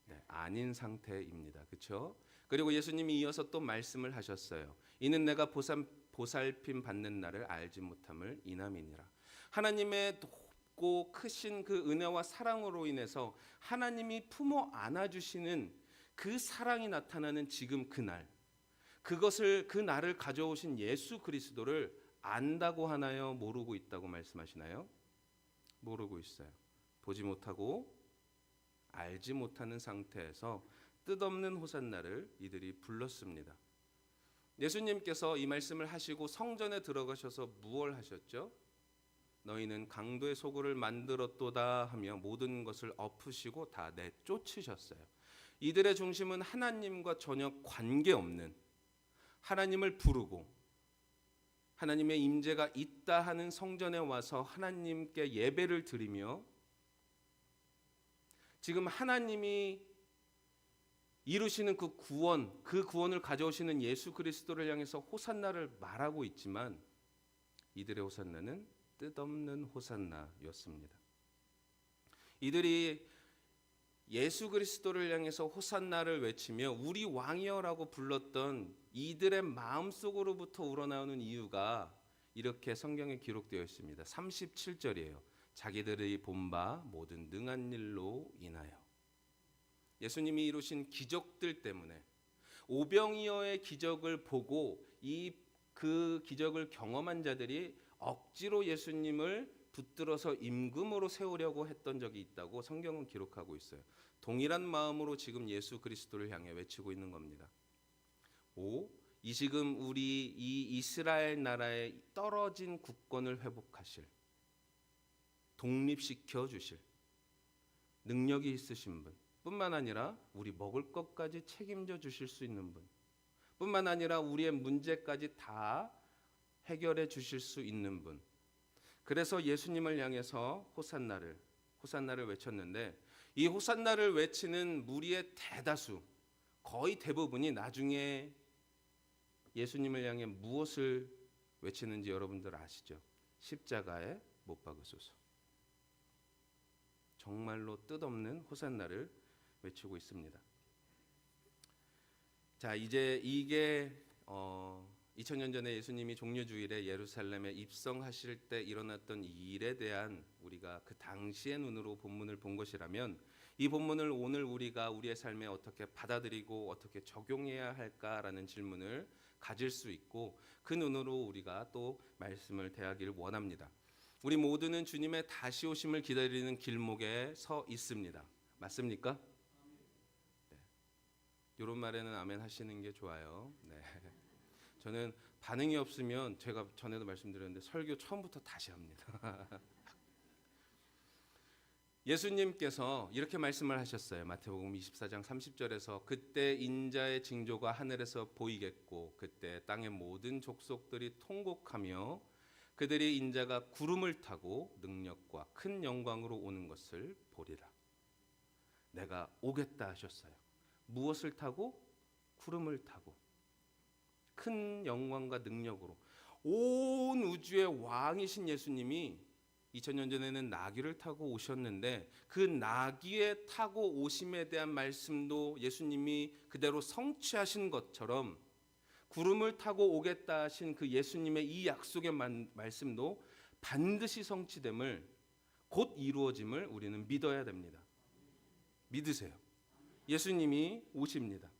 네, 아닌 상태입니다. 그렇죠? 그리고 예수님이 이어서 또 말씀을 하셨어요. 이는 내가 보살핌 받는 날을 알지 못함을 인함이니라. 하나님의 높고 크신 그 은혜와 사랑으로 인해서 하나님이 품어 안아주시는 그 사랑이 나타나는 지금 그날, 그것을 그 날을 가져오신 예수 그리스도를 안다고 하나요? 모르고 있다고 말씀하시나요? 모르고 있어요. 보지 못하고 알지 못하는 상태에서 뜻없는 호산나를 이들이 불렀습니다. 예수님께서 이 말씀을 하시고 성전에 들어가셔서 무엇을 하셨죠? 너희는 강도의 소굴을 만들었도다 하며 모든 것을 엎으시고 다 내쫓으셨어요. 이들의 중심은 하나님과 전혀 관계없는, 하나님을 부르고 하나님의 임재가 있다 하는 성전에 와서 하나님께 예배를 드리며 지금 하나님이 이루시는 그 구원을 가져오시는 예수 그리스도를 향해서 호산나를 말하고 있지만 이들의 호산나는 뜻없는 호산나였습니다. 이들이 예수 그리스도를 향해서 호산나를 외치며 우리 왕이여라고 불렀던 이들의 마음속으로부터 우러나오는 이유가 이렇게 성경에 기록되어 있습니다. 37절이에요. 자기들의 본바 모든 능한 일로 인하여. 예수님이 이루신 기적들 때문에 오병이어의 기적을 보고 그 기적을 경험한 자들이 억지로 예수님을 붙들어서 임금으로 세우려고 했던 적이 있다고 성경은 기록하고 있어요. 동일한 마음으로 지금 예수 그리스도를 향해 외치고 있는 겁니다. 이 지금 우리 이 이스라엘 나라의 떨어진 국권을 회복하실, 독립시켜 주실 능력이 있으신 분, 뿐만 아니라 우리 먹을 것까지 책임져 주실 수 있는 분, 뿐만 아니라 우리의 문제까지 다 해결해 주실 수 있는 분. 그래서 예수님을 향해서 호산나를 외쳤는데, 이 호산나를 외치는 무리의 대다수, 거의 대부분이 나중에 예수님을 향해 무엇을 외치는지 여러분들 아시죠? 십자가에 못 박으소서. 정말로 뜻없는 호산나를 외치고 있습니다. 자, 이제 이게 2000년 전에 예수님이 종려주일에 예루살렘에 입성하실 때 일어났던 이 일에 대한 우리가 그 당시의 눈으로 본문을 본 것이라면, 이 본문을 오늘 우리가 우리의 삶에 어떻게 받아들이고 어떻게 적용해야 할까라는 질문을 가질 수 있고, 그 눈으로 우리가 또 말씀을 대하기를 원합니다. 우리 모두는 주님의 다시 오심을 기다리는 길목에 서 있습니다. 맞습니까? 네. 이런 말에는 아멘 하시는 게 좋아요. 네. 저는 반응이 없으면 제가 전에도 말씀드렸는데 설교 처음부터 다시 합니다. 예수님께서 이렇게 말씀을 하셨어요. 마태복음 24장 30절에서 그때 인자의 징조가 하늘에서 보이겠고 그때 땅의 모든 족속들이 통곡하며 그들이 인자가 구름을 타고 능력과 큰 영광으로 오는 것을 보리라. 내가 오겠다 하셨어요. 무엇을 타고? 구름을 타고 큰 영광과 능력으로. 온 우주의 왕이신 예수님이 2000년 전에는 나귀를 타고 오셨는데, 그 나귀에 타고 오심에 대한 말씀도 예수님이 그대로 성취하신 것처럼 구름을 타고 오겠다 하신 그 예수님의 이 약속의 말씀도 반드시 성취됨을, 곧 이루어짐을 우리는 믿어야 됩니다. 믿으세요. 예수님이 오십니다.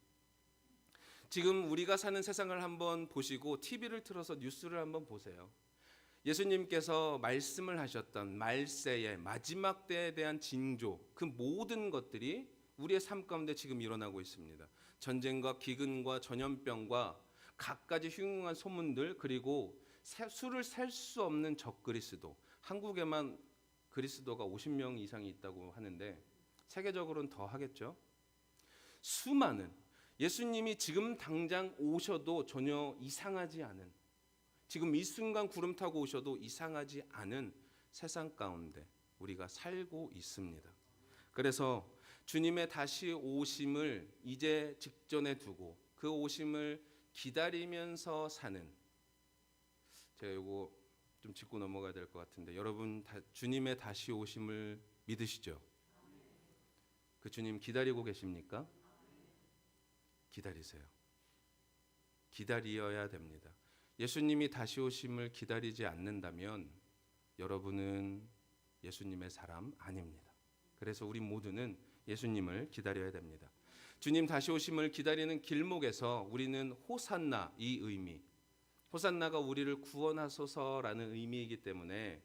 지금 우리가 사는 세상을 한번 보시고 TV를 틀어서 뉴스를 한번 보세요. 예수님께서 말씀을 하셨던 말세의 마지막 때에 대한 징조, 그 모든 것들이 우리의 삶 가운데 지금 일어나고 있습니다. 전쟁과 기근과 전염병과 갖가지 흉흉한 소문들, 그리고 수를 셀 수 없는 적그리스도. 한국에만 그리스도가 50명 이상이 있다고 하는데 세계적으로는 더 하겠죠. 수많은, 예수님이 지금 당장 오셔도 전혀 이상하지 않은, 지금 이 순간 구름 타고 오셔도 이상하지 않은 세상 가운데 우리가 살고 있습니다. 그래서 주님의 다시 오심을 이제 직전에 두고 그 오심을 기다리면서 사는, 제가 이거 좀 짚고 넘어가야 될 것 같은데, 여러분 주님의 다시 오심을 믿으시죠? 그 주님 기다리고 계십니까? 기다리세요. 기다려야 됩니다. 예수님이 다시 오심을 기다리지 않는다면 여러분은 예수님의 사람 아닙니다. 그래서 우리 모두는 예수님을 기다려야 됩니다. 주님 다시 오심을 기다리는 길목에서 우리는 호산나, 이 의미, 호산나가 우리를 구원하소서라는 의미이기 때문에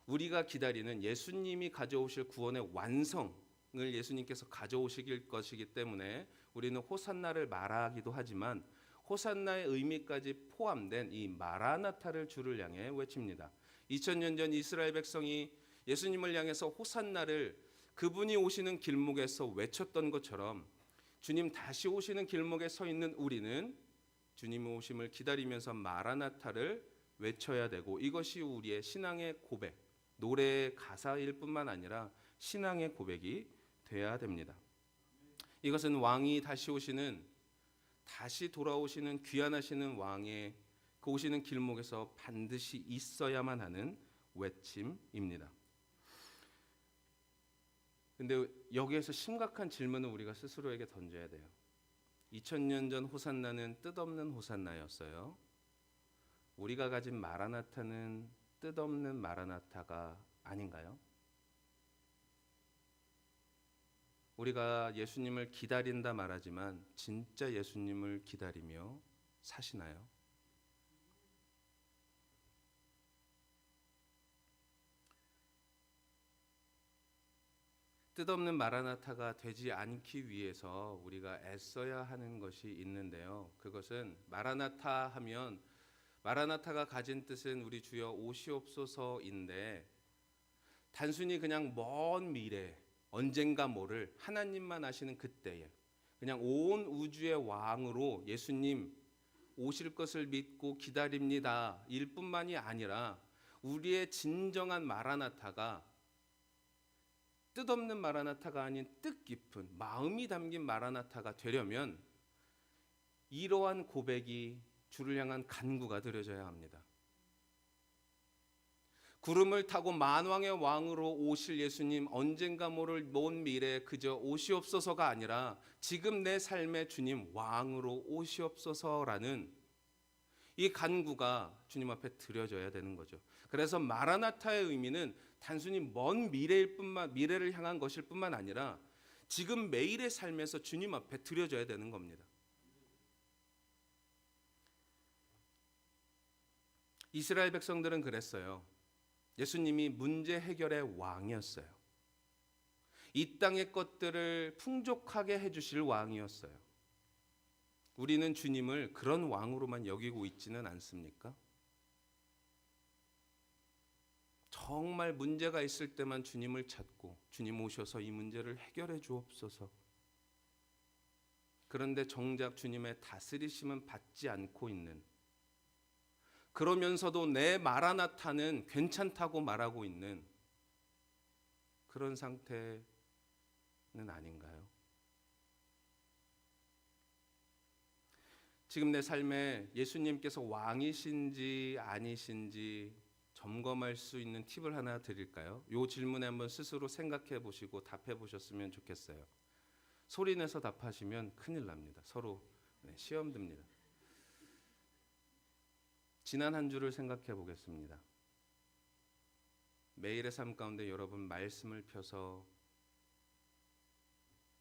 우리가 기다리는 예수님이 가져오실 구원의 완성을 예수님께서 가져오실 것이기 때문에 우리는 호산나를 말하기도 하지만, 호산나의 의미까지 포함된 이 마라나타를 주를 향해 외칩니다. 2000년 전 이스라엘 백성이 예수님을 향해서 호산나를 그분이 오시는 길목에서 외쳤던 것처럼, 주님 다시 오시는 길목에 서 있는 우리는 주님의 오심을 기다리면서 마라나타를 외쳐야 되고, 이것이 우리의 신앙의 고백, 노래의 가사일 뿐만 아니라 신앙의 고백이 돼야 됩니다. 이것은 왕이 다시 오시는, 다시 돌아오시는 귀환하시는 왕의 그 오시는 길목에서 반드시 있어야만 하는 외침입니다. 근데 여기에서 심각한 질문을 우리가 스스로에게 던져야 돼요. 2000년 전 호산나는 뜻없는 호산나였어요. 우리가 가진 마라나타는 뜻없는 마라나타가 아닌가요? 우리가 예수님을 기다린다 말하지만 진짜 예수님을 기다리며 사시나요? 뜻없는 마라나타가 되지 않기 위해서 우리가 애써야 하는 것이 있는데요. 그것은 마라나타 하면 마라나타가 가진 뜻은 우리 주여 오시옵소서인데 단순히 그냥 먼 미래 언젠가 모를 하나님만 아시는 그때에 그냥 온 우주의 왕으로 예수님 오실 것을 믿고 기다립니다 일 뿐만이 아니라 우리의 진정한 마라나타가 뜻없는 마라나타가 아닌 뜻깊은 마음이 담긴 마라나타가 되려면 이러한 고백이 주를 향한 간구가 드려져야 합니다. 구름을 타고 만왕의 왕으로 오실 예수님 언젠가 모를 먼 미래에 그저 오시옵소서가 아니라 지금 내 삶의 주님 왕으로 오시옵소서라는 이 간구가 주님 앞에 드려져야 되는 거죠. 그래서 마라나타의 의미는 단순히 먼 미래를 향한 것일 뿐만 아니라 지금 매일의 삶에서 주님 앞에 드려져야 되는 겁니다. 이스라엘 백성들은 그랬어요. 예수님이 문제 해결의 왕이었어요. 이 땅의 것들을 풍족하게 해주실 왕이었어요. 우리는 주님을 그런 왕으로만 여기고 있지는 않습니까? 정말 문제가 있을 때만 주님을 찾고 주님 오셔서 이 문제를 해결해 주옵소서. 그런데 정작 주님의 다스리심은 받지 않고 있는, 그러면서도 내 마라나타는 괜찮다고 말하고 있는 그런 상태는 아닌가요? 지금 내 삶에 예수님께서 왕이신지 아니신지 점검할 수 있는 팁을 하나 드릴까요? 이 질문에 한번 스스로 생각해 보시고 답해 보셨으면 좋겠어요. 소리 내서 답하시면 큰일 납니다. 서로 시험 듭니다. 지난 한 주를 생각해 보겠습니다. 매일의 삶 가운데 여러분 말씀을 펴서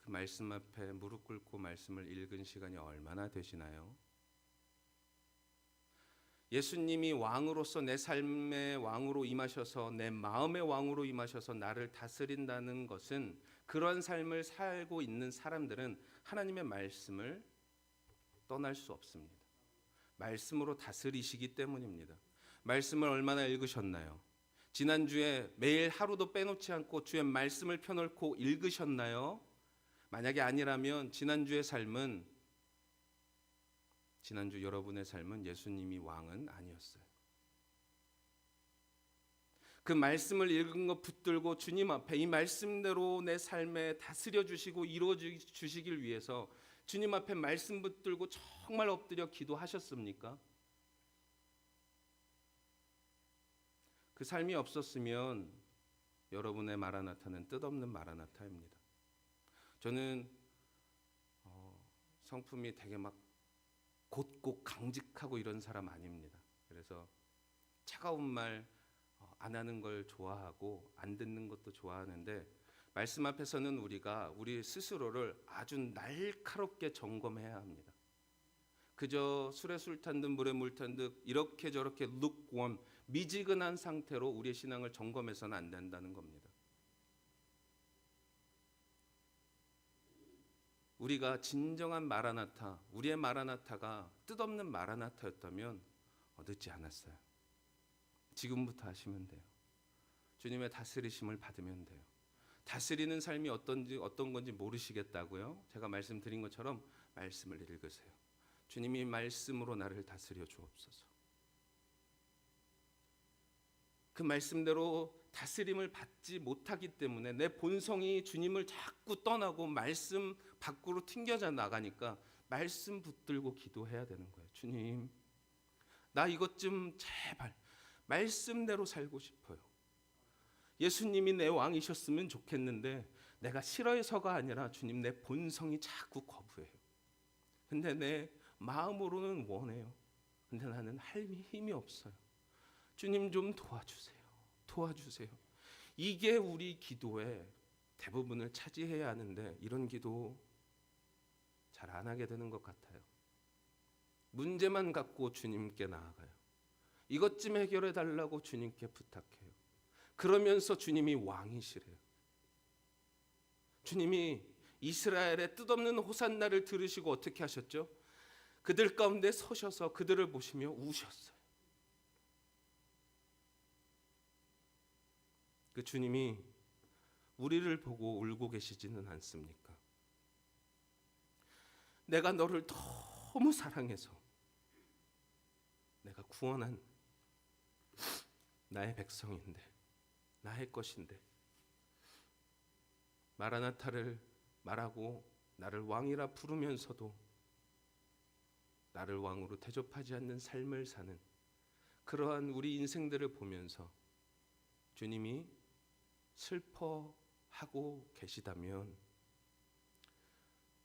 그 말씀 앞에 무릎 꿇고 말씀을 읽은 시간이 얼마나 되시나요? 예수님이 왕으로서 내 삶의 왕으로 임하셔서 내 마음의 왕으로 임하셔서 나를 다스린다는 것은 그런 삶을 살고 있는 사람들은 하나님의 말씀을 떠날 수 없습니다. 말씀으로 다스리시기 때문입니다. 말씀을 얼마나 읽으셨나요? 지난주에 매일 하루도 빼놓지 않고 주의 말씀을 펴놓고 읽으셨나요? 만약에 아니라면 지난주 여러분의 삶은 예수님이 왕은 아니었어요. 그 말씀을 읽은 것 붙들고 주님 앞에 이 말씀대로 내 삶에 다스려 주시고 이루어 주시길 위해서 주님 앞에 말씀 붙들고 정말 엎드려 기도하셨습니까? 그 삶이 없었으면 여러분의 마라나타는 뜻없는 마라나타입니다. 저는 성품이 되게 막 곧고 강직하고 이런 사람 아닙니다. 그래서 차가운 말 안 하는 걸 좋아하고 안 듣는 것도 좋아하는데 말씀 앞에서는 우리가 우리 스스로를 아주 날카롭게 점검해야 합니다. 그저 술에 술 탄 듯 물에 물 탄 듯 이렇게 저렇게 lukewarm 미지근한 상태로 우리의 신앙을 점검해서는 안 된다는 겁니다. 우리가 진정한 마라나타, 우리의 마라나타가 뜻없는 마라나타였다면 늦지 않았어요. 지금부터 하시면 돼요. 주님의 다스리심을 받으면 돼요. 다스리는 삶이 어떤 건지 모르시겠다고요? 제가 말씀드린 것처럼 말씀을 읽으세요. 주님이 말씀으로 나를 다스려 주옵소서. 그 말씀대로 다스림을 받지 못하기 때문에 내 본성이 주님을 자꾸 떠나고 말씀 밖으로 튕겨져 나가니까 말씀 붙들고 기도해야 되는 거예요. 주님, 나 이것 좀 제발 말씀대로 살고 싶어요. 예수님이 내 왕이셨으면 좋겠는데 내가 싫어해서가 아니라 주님 내 본성이 자꾸 거부해요. 근데 내 마음으로는 원해요. 근데 나는 할 힘이 없어요. 주님 좀 도와주세요. 도와주세요. 이게 우리 기도의 대부분을 차지해야 하는데 이런 기도 잘 안 하게 되는 것 같아요. 문제만 갖고 주님께 나아가요. 이것 좀 해결해 달라고 주님께 부탁해요. 그러면서 주님이 왕이시래요. 주님이 이스라엘의 뜻없는 호산나를 들으시고 어떻게 하셨죠? 그들 가운데 서셔서 그들을 보시며 우셨어요. 그 주님이 우리를 보고 울고 계시지는 않습니까? 내가 너를 너무 사랑해서 내가 구원한 나의 백성인데 나의 것인데 마라나타를 말하고 나를 왕이라 부르면서도 나를 왕으로 대접하지 않는 삶을 사는 그러한 우리 인생들을 보면서 주님이 슬퍼하고 계시다면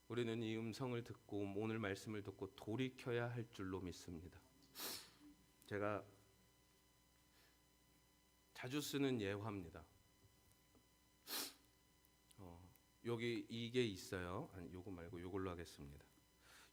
우리는 이 음성을 듣고 오늘 말씀을 듣고 돌이켜야 할 줄로 믿습니다. 제가 자주 쓰는 예화입니다. 여기 이게 있어요. 아니, 요거 말고 요걸로 하겠습니다.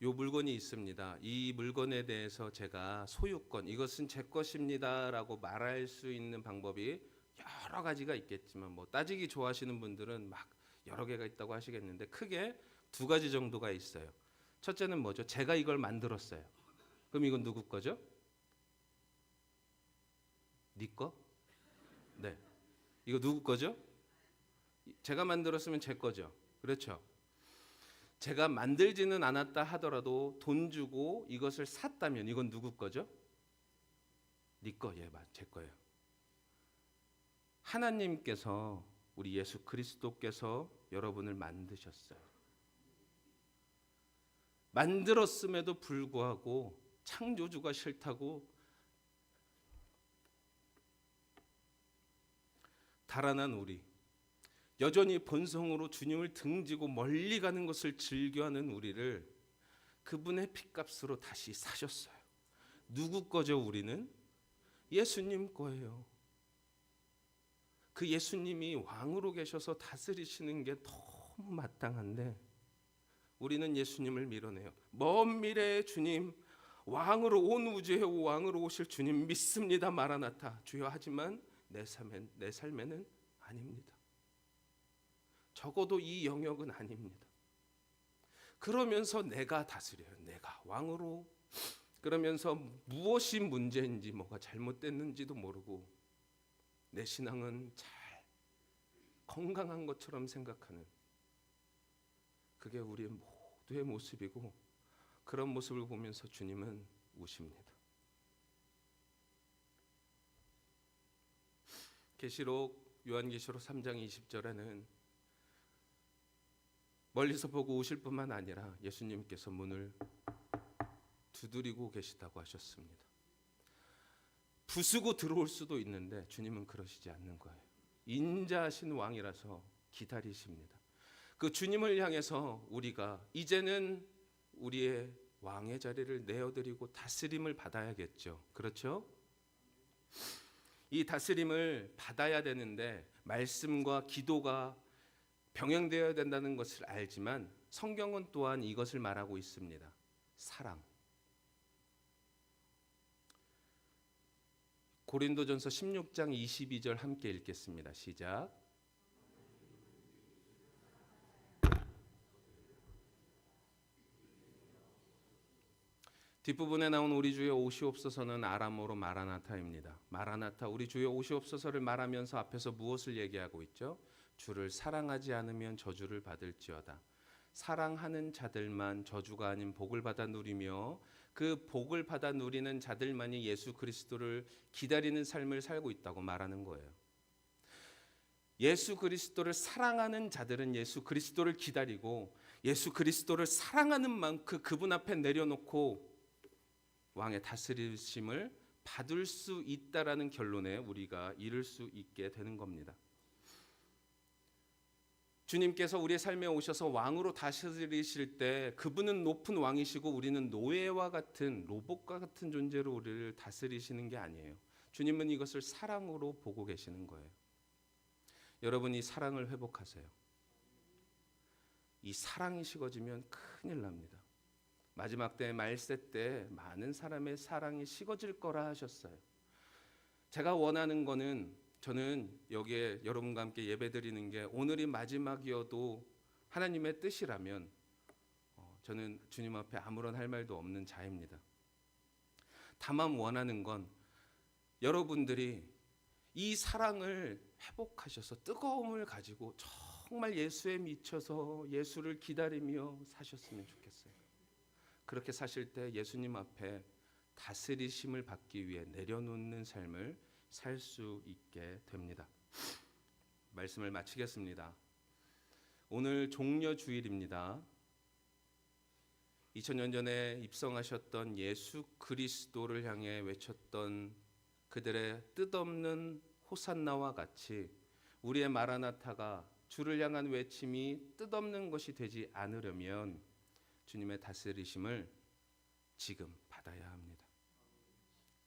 요 물건이 있습니다. 이 물건에 대해서 제가 소유권, 이것은 제 것입니다라고 말할 수 있는 방법이 여러 가지가 있겠지만 뭐 따지기 좋아하시는 분들은 막 여러 개가 있다고 하시겠는데 크게 두 가지 정도가 있어요. 첫째는 뭐죠? 제가 이걸 만들었어요. 그럼 이건 누구 거죠? 네 거? 네. 이거 누구 거죠? 제가 만들었으면 제 거죠. 그렇죠? 제가 만들지는 않았다 하더라도 돈 주고 이것을 샀다면 이건 누구 거죠? 네 거, 예, 제 거예요. 하나님께서 우리 예수 그리스도께서 여러분을 만드셨어요. 만들었음에도 불구하고 창조주가 싫다고 달아난 우리, 여전히 본성으로 주님을 등지고 멀리 가는 것을 즐겨하는 우리를 그분의 핏값으로 다시 사셨어요. 누구 거죠? 우리는 예수님 거예요. 그 예수님이 왕으로 계셔서 다스리시는 게 너무 마땅한데 우리는 예수님을 밀어내요. 먼 미래의 주님, 왕으로 온 우주의 왕으로 오실 주님 믿습니다. 마라나타 주여. 하지만 내 삶에는 아닙니다. 적어도 이 영역은 아닙니다. 그러면서 내가 다스려요. 내가 왕으로. 그러면서 무엇이 문제인지 뭐가 잘못됐는지도 모르고 내 신앙은 잘 건강한 것처럼 생각하는 그게 우리의 모두의 모습이고 그런 모습을 보면서 주님은 우십니다. 요한계시록 3장 20절에는 멀리서 보고 우실 뿐만 아니라 예수님께서 문을 두드리고 계시다고 하셨습니다. 부수고 들어올 수도 있는데 주님은 그러시지 않는 거예요. 인자하신 왕이라서 기다리십니다. 그 주님을 향해서 우리가 이제는 우리의 왕의 자리를 내어드리고 다스림을 받아야겠죠. 그렇죠? 이 다스림을 받아야 되는데 말씀과 기도가 병행되어야 된다는 것을 알지만 성경은 또한 이것을 말하고 있습니다. 사랑. 고린도전서 16장 22절 함께 읽겠습니다. 시작. 뒷부분에 나온 우리 주여 오시옵소서는 아람어로 마라나타입니다. 마라나타, 우리 주여 오시옵소서를 말하면서 앞에서 무엇을 얘기하고 있죠? 주를 사랑하지 않으면 저주를 받을지어다. 사랑하는 자들만 저주가 아닌 복을 받아 누리며 그 복을 받아 누리는 자들만이 예수 그리스도를 기다리는 삶을 살고 있다고 말하는 거예요. 예수 그리스도를 사랑하는 자들은 예수 그리스도를 기다리고 예수 그리스도를 사랑하는 만큼 그분 앞에 내려놓고 왕의 다스리심을 받을 수 있다라는 결론에 우리가 이를 수 있게 되는 겁니다. 주님께서 우리의 삶에 오셔서 왕으로 다스리실 때 그분은 높은 왕이시고 우리는 노예와 같은 로봇과 같은 존재로 우리를 다스리시는 게 아니에요. 주님은 이것을 사랑으로 보고 계시는 거예요. 여러분, 이 사랑을 회복하세요. 이 사랑이 식어지면 큰일 납니다. 마지막 때 말세 때 많은 사람의 사랑이 식어질 거라 하셨어요. 제가 원하는 거는, 저는 여기에 여러분과 함께 예배드리는 게 오늘이 마지막이어도 하나님의 뜻이라면 저는 주님 앞에 아무런 할 말도 없는 자입니다. 다만 원하는 건 여러분들이 이 사랑을 회복하셔서 뜨거움을 가지고 정말 예수에 미쳐서 예수를 기다리며 사셨으면 좋겠어요. 그렇게 사실 때 예수님 앞에 다스리심을 받기 위해 내려놓는 삶을 살 수 있게 됩니다. 말씀을 마치겠습니다. 오늘 종려주일입니다. 2000년 전에 입성하셨던 예수 그리스도를 향해 외쳤던 그들의 뜻없는 호산나와 같이 우리의 마라나타가 주를 향한 외침이 뜻없는 것이 되지 않으려면 주님의 다스리심을 지금 받아야 합니다.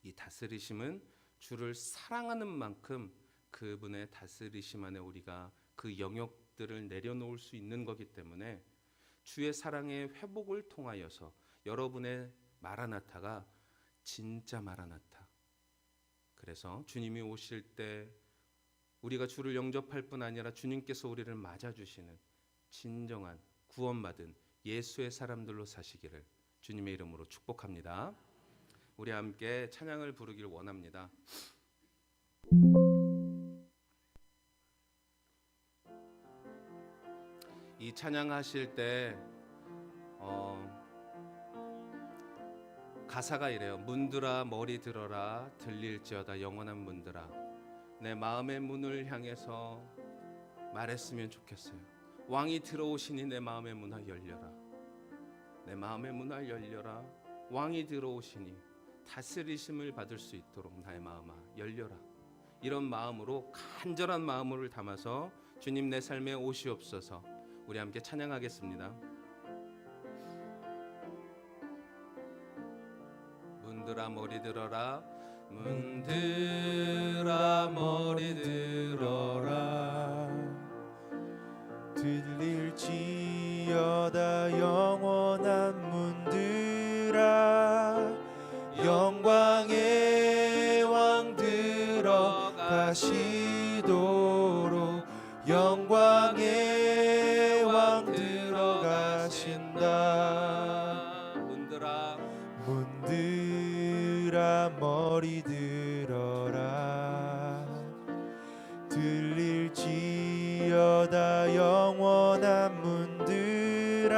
이 다스리심은 주를 사랑하는 만큼 그분의 다스리심 안에 우리가 그 영역들을 내려놓을 수 있는 거기 때문에 주의 사랑의 회복을 통하여서 여러분의 마라나타가 진짜 마라나타, 그래서 주님이 오실 때 우리가 주를 영접할 뿐 아니라 주님께서 우리를 맞아주시는 진정한 구원받은 예수의 사람들로 사시기를 주님의 이름으로 축복합니다. 우리 함께 찬양을 부르길 원합니다. 이 찬양하실 때 가사가 이래요. 문들아 머리 들어라, 들릴지어다 영원한 문들아, 내 마음의 문을 향해서 말했으면 좋겠어요. 왕이 들어오시니 내 마음의 문을 열려라, 내 마음의 문을 열려라. 왕이 들어오시니 다스리심을 받을 수 있도록 나의 마음아 열려라. 이런 마음으로, 간절한 마음을 담아서 주님 내 삶에 오시옵소서. 우리 함께 찬양하겠습니다. 문들아 머리 들어라, 문들아 머리 들어라, 들릴지어다 영원한 문들아, 영광의 왕 들어가시도록, 영광의 왕 들어가신다. 문들아 머리 들어라, 들릴지어다 영원한 문들아,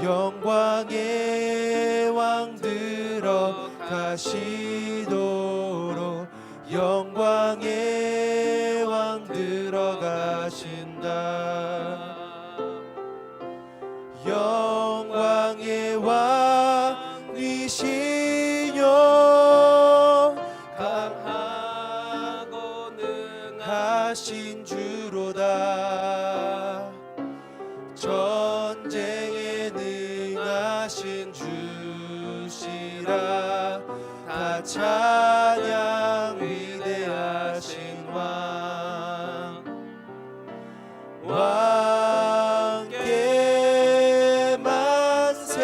영광의 왕 들어가시도록, 영광의 왕 들어가신다. 영광의 왕이시뇨, 강하고 능하신 주로다, 전쟁에 능하신 주시라. 다 찬양 위대하신 왕, 왕께 만세,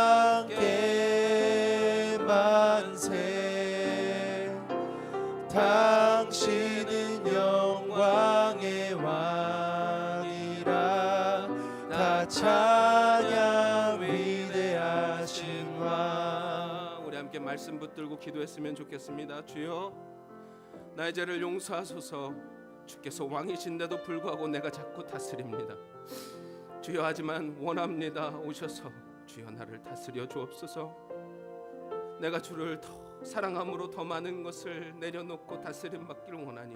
왕께 만세. 당신은 영광의 왕이라. 다 찬양 위대하신 왕. 우리 함께 말씀 붙들고 기도했으면 좋겠습니다. 주여, 나의 죄를 용서하소서. 주께서 왕이신데도 불구하고 내가 자꾸 다스립니다. 주여, 하지만 원합니다. 오셔서 주여 나를 다스려 주옵소서. 내가 주를 더 사랑함으로 더 많은 것을 내려놓고 다스림 받기를 원하니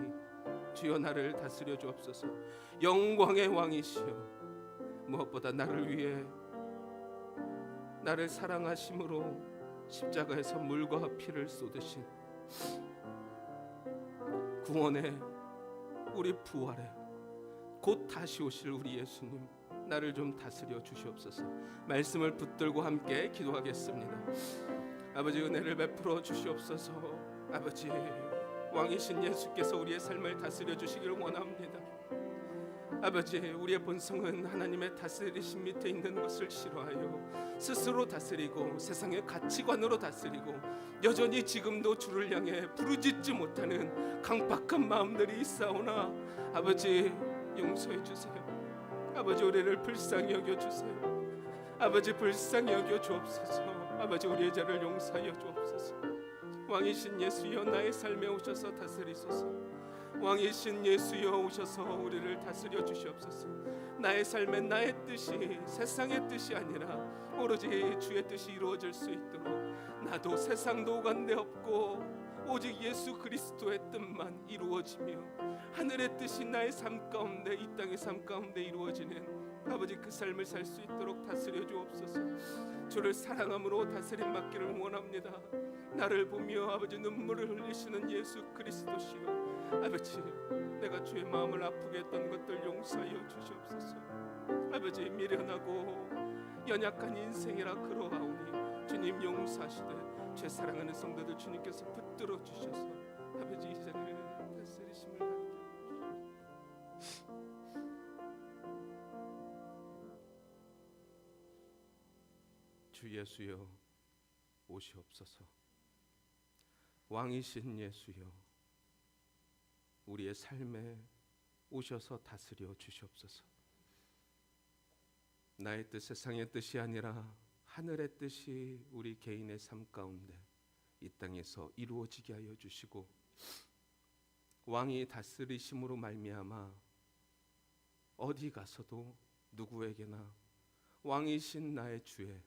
주여 나를 다스려 주옵소서. 영광의 왕이시여, 무엇보다 나를 위해 나를 사랑하심으로 십자가에서 물과 피를 쏟으신 구원의 우리 부활에 곧 다시 오실 우리 예수님, 나를 좀 다스려 주시옵소서. 말씀을 붙들고 함께 기도하겠습니다. 아버지, 은혜를 베풀어 주시옵소서. 아버지, 왕이신 예수께서 우리의 삶을 다스려 주시기를 원합니다. 아버지, 우리의 본성은 하나님의 다스리심 밑에 있는 것을 싫어하여 스스로 다스리고 세상의 가치관으로 다스리고 여전히 지금도 주를 향해 부르짖지 못하는 강박한 마음들이 있사오나 아버지, 용서해 주세요. 아버지, 우리를 불쌍히 여겨 주세요. 아버지, 불쌍히 여겨 주옵소서. 아버지, 우리의 죄를 용서하여 주옵소서. 왕이신 예수여, 나의 삶에 오셔서 다스리소서. 왕이신 예수여, 오셔서 우리를 다스려 주시옵소서. 나의 삶에 나의 뜻이 세상의 뜻이 아니라 오로지 주의 뜻이 이루어질 수 있도록, 나도 세상도 오간데없고 오직 예수 그리스도의 뜻만 이루어지며 하늘의 뜻이 나의 삶 가운데, 이 땅의 삶 가운데 이루어지는 아버지 그 삶을 살 수 있도록 다스려 주옵소서. 주를 사랑함으로 다스림 받기를 원합니다. 나를 보며 아버지 눈물을 흘리시는 예수 그리스도시여, 아버지, 내가 주의 마음을 아프게 했던 것들 용서하여 주시옵소서. 아버지, 미련하고 연약한 인생이라 그러하오니 주님 용서하시되 죄 사랑하는 성도들 주님께서 붙들어 주셔서 아버지, 이제는 다스리심을 받게 주 예수여, 오시옵소서. 왕이신 예수여, 우리의 삶에 오셔서 다스려 주시옵소서. 나의 뜻, 세상의 뜻이 아니라 하늘의 뜻이 우리 개인의 삶 가운데 이 땅에서 이루어지게 하여 주시고, 왕이 다스리심으로 말미암아 어디 가서도 누구에게나 왕이신 나의 주의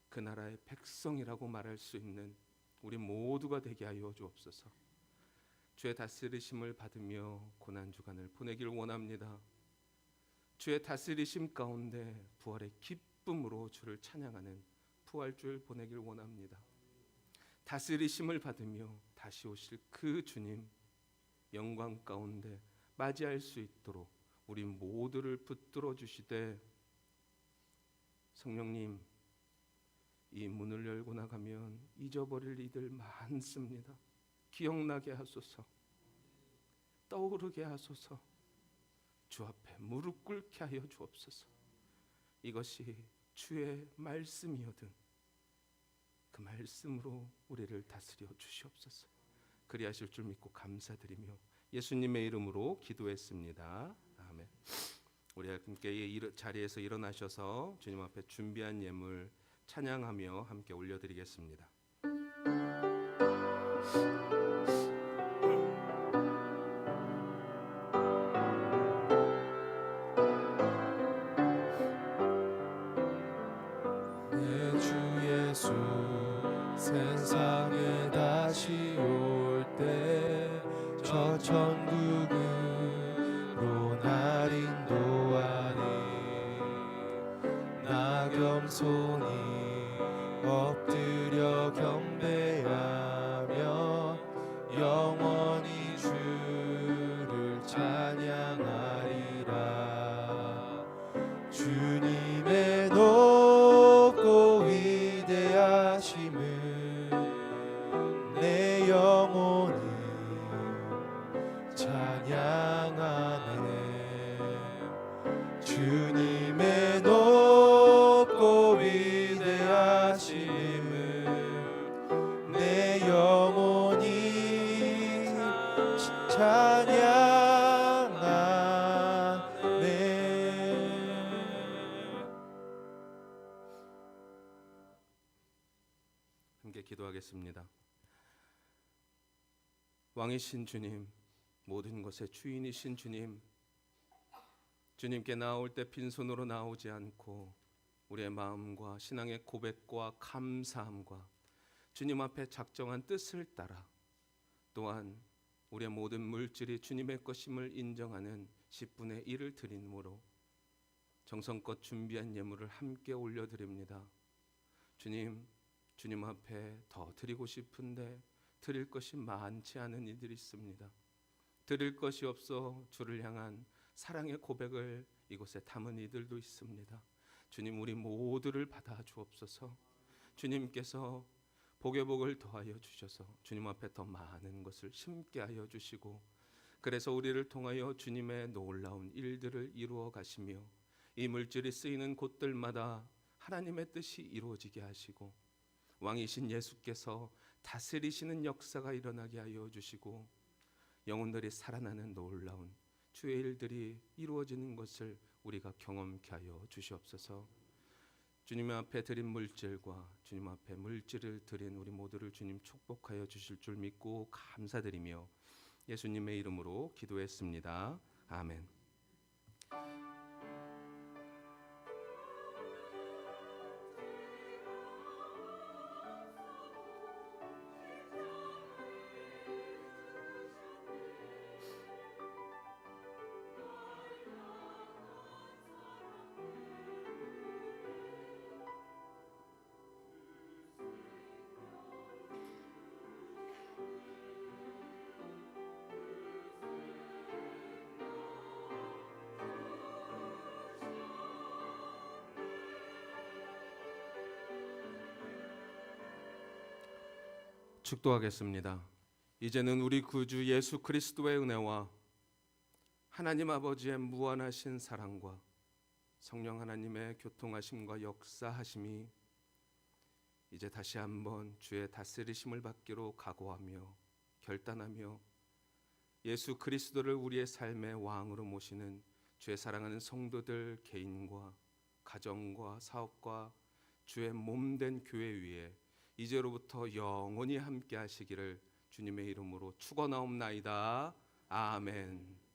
그 나라의 백성이라고 말할 수 있는 우리 모두가 되게 하여 주옵소서. 주의 다스리심을 받으며 고난 주간을 보내길 원합니다. 주의 다스리심 가운데 부활의 기쁨으로 주를 찬양하는 부활주를 보내길 원합니다. 다스리심을 받으며 다시 오실 그 주님 영광 가운데 맞이할 수 있도록 우리 모두를 붙들어 주시되, 성령님, 이 문을 열고 나가면 잊어버릴 이들 많습니다. 기억나게 하소서. 떠오르게 하소서. 주 앞에 무릎 꿇게 하여 주옵소서. 이것이 주의 말씀이거든 그 말씀으로 우리를 다스려 주시옵소서. 그리하실 줄 믿고 감사드리며 예수님의 이름으로 기도했습니다. 아멘. 우리 함께 이 자리에서 일어나셔서 주님 앞에 준비한 예물 찬양하며 함께 올려드리겠습니다. 내 주 예수 세상에 다시 올 때 저 천국으로 날 인도하리. 나 겸손히 엎드려 경배하며 영원히 주를 찬양하리라. 주님의 높고 위대하심을 내 영혼이 찬양하네. 주님의 높고 위대하심을 내 영혼이 찬양하네. 함께 기도하겠습니다. 왕이신 주님, 모든 것의 주인이신 주님, 주님께 나올 때 빈손으로 나오지 않고 우리의 마음과 신앙의 고백과 감사함과 주님 앞에 작정한 뜻을 따라, 또한 우리의 모든 물질이 주님의 것임을 인정하는 10분의 1을 드림으로 정성껏 준비한 예물을 함께 올려드립니다. 주님 앞에 더 드리고 싶은데 드릴 것이 많지 않은 이들이 있습니다. 드릴 것이 없어 주를 향한 사랑의 고백을 이곳에 담은 이들도 있습니다. 주님, 우리 모두를 받아 주옵소서. 주님께서 복의 복을 더하여 주셔서 주님 앞에 더 많은 것을 심게 하여 주시고, 그래서 우리를 통하여 주님의 놀라운 일들을 이루어 가시며 이 물질이 쓰이는 곳들마다 하나님의 뜻이 이루어지게 하시고 왕이신 예수께서 다스리시는 역사가 일어나게 하여 주시고 영혼들이 살아나는 놀라운 주의 일들이 이루어지는 것을 우리가 경험케 하여 주시옵소서. 주님 앞에 드린 물질과 주님 앞에 물질을 드린 우리 모두를 주님 축복하여 주실 줄 믿고 감사드리며 예수님의 이름으로 기도했습니다. 아멘. 축도하겠습니다. 이제는 우리 구주 예수 그리스도의 은혜와 하나님 아버지의 무한하신 사랑과 성령 하나님의 교통하심과 역사하심이 이제 다시 한번 주의 다스리심을 받기로 각오하며 결단하며 예수 그리스도를 우리의 삶의 왕으로 모시는 주의 사랑하는 성도들 개인과 가정과 사업과 주의 몸된 교회 위에 이제로부터 영원히 함께 하시기를 주님의 이름으로 축원하옵나이다. 아멘.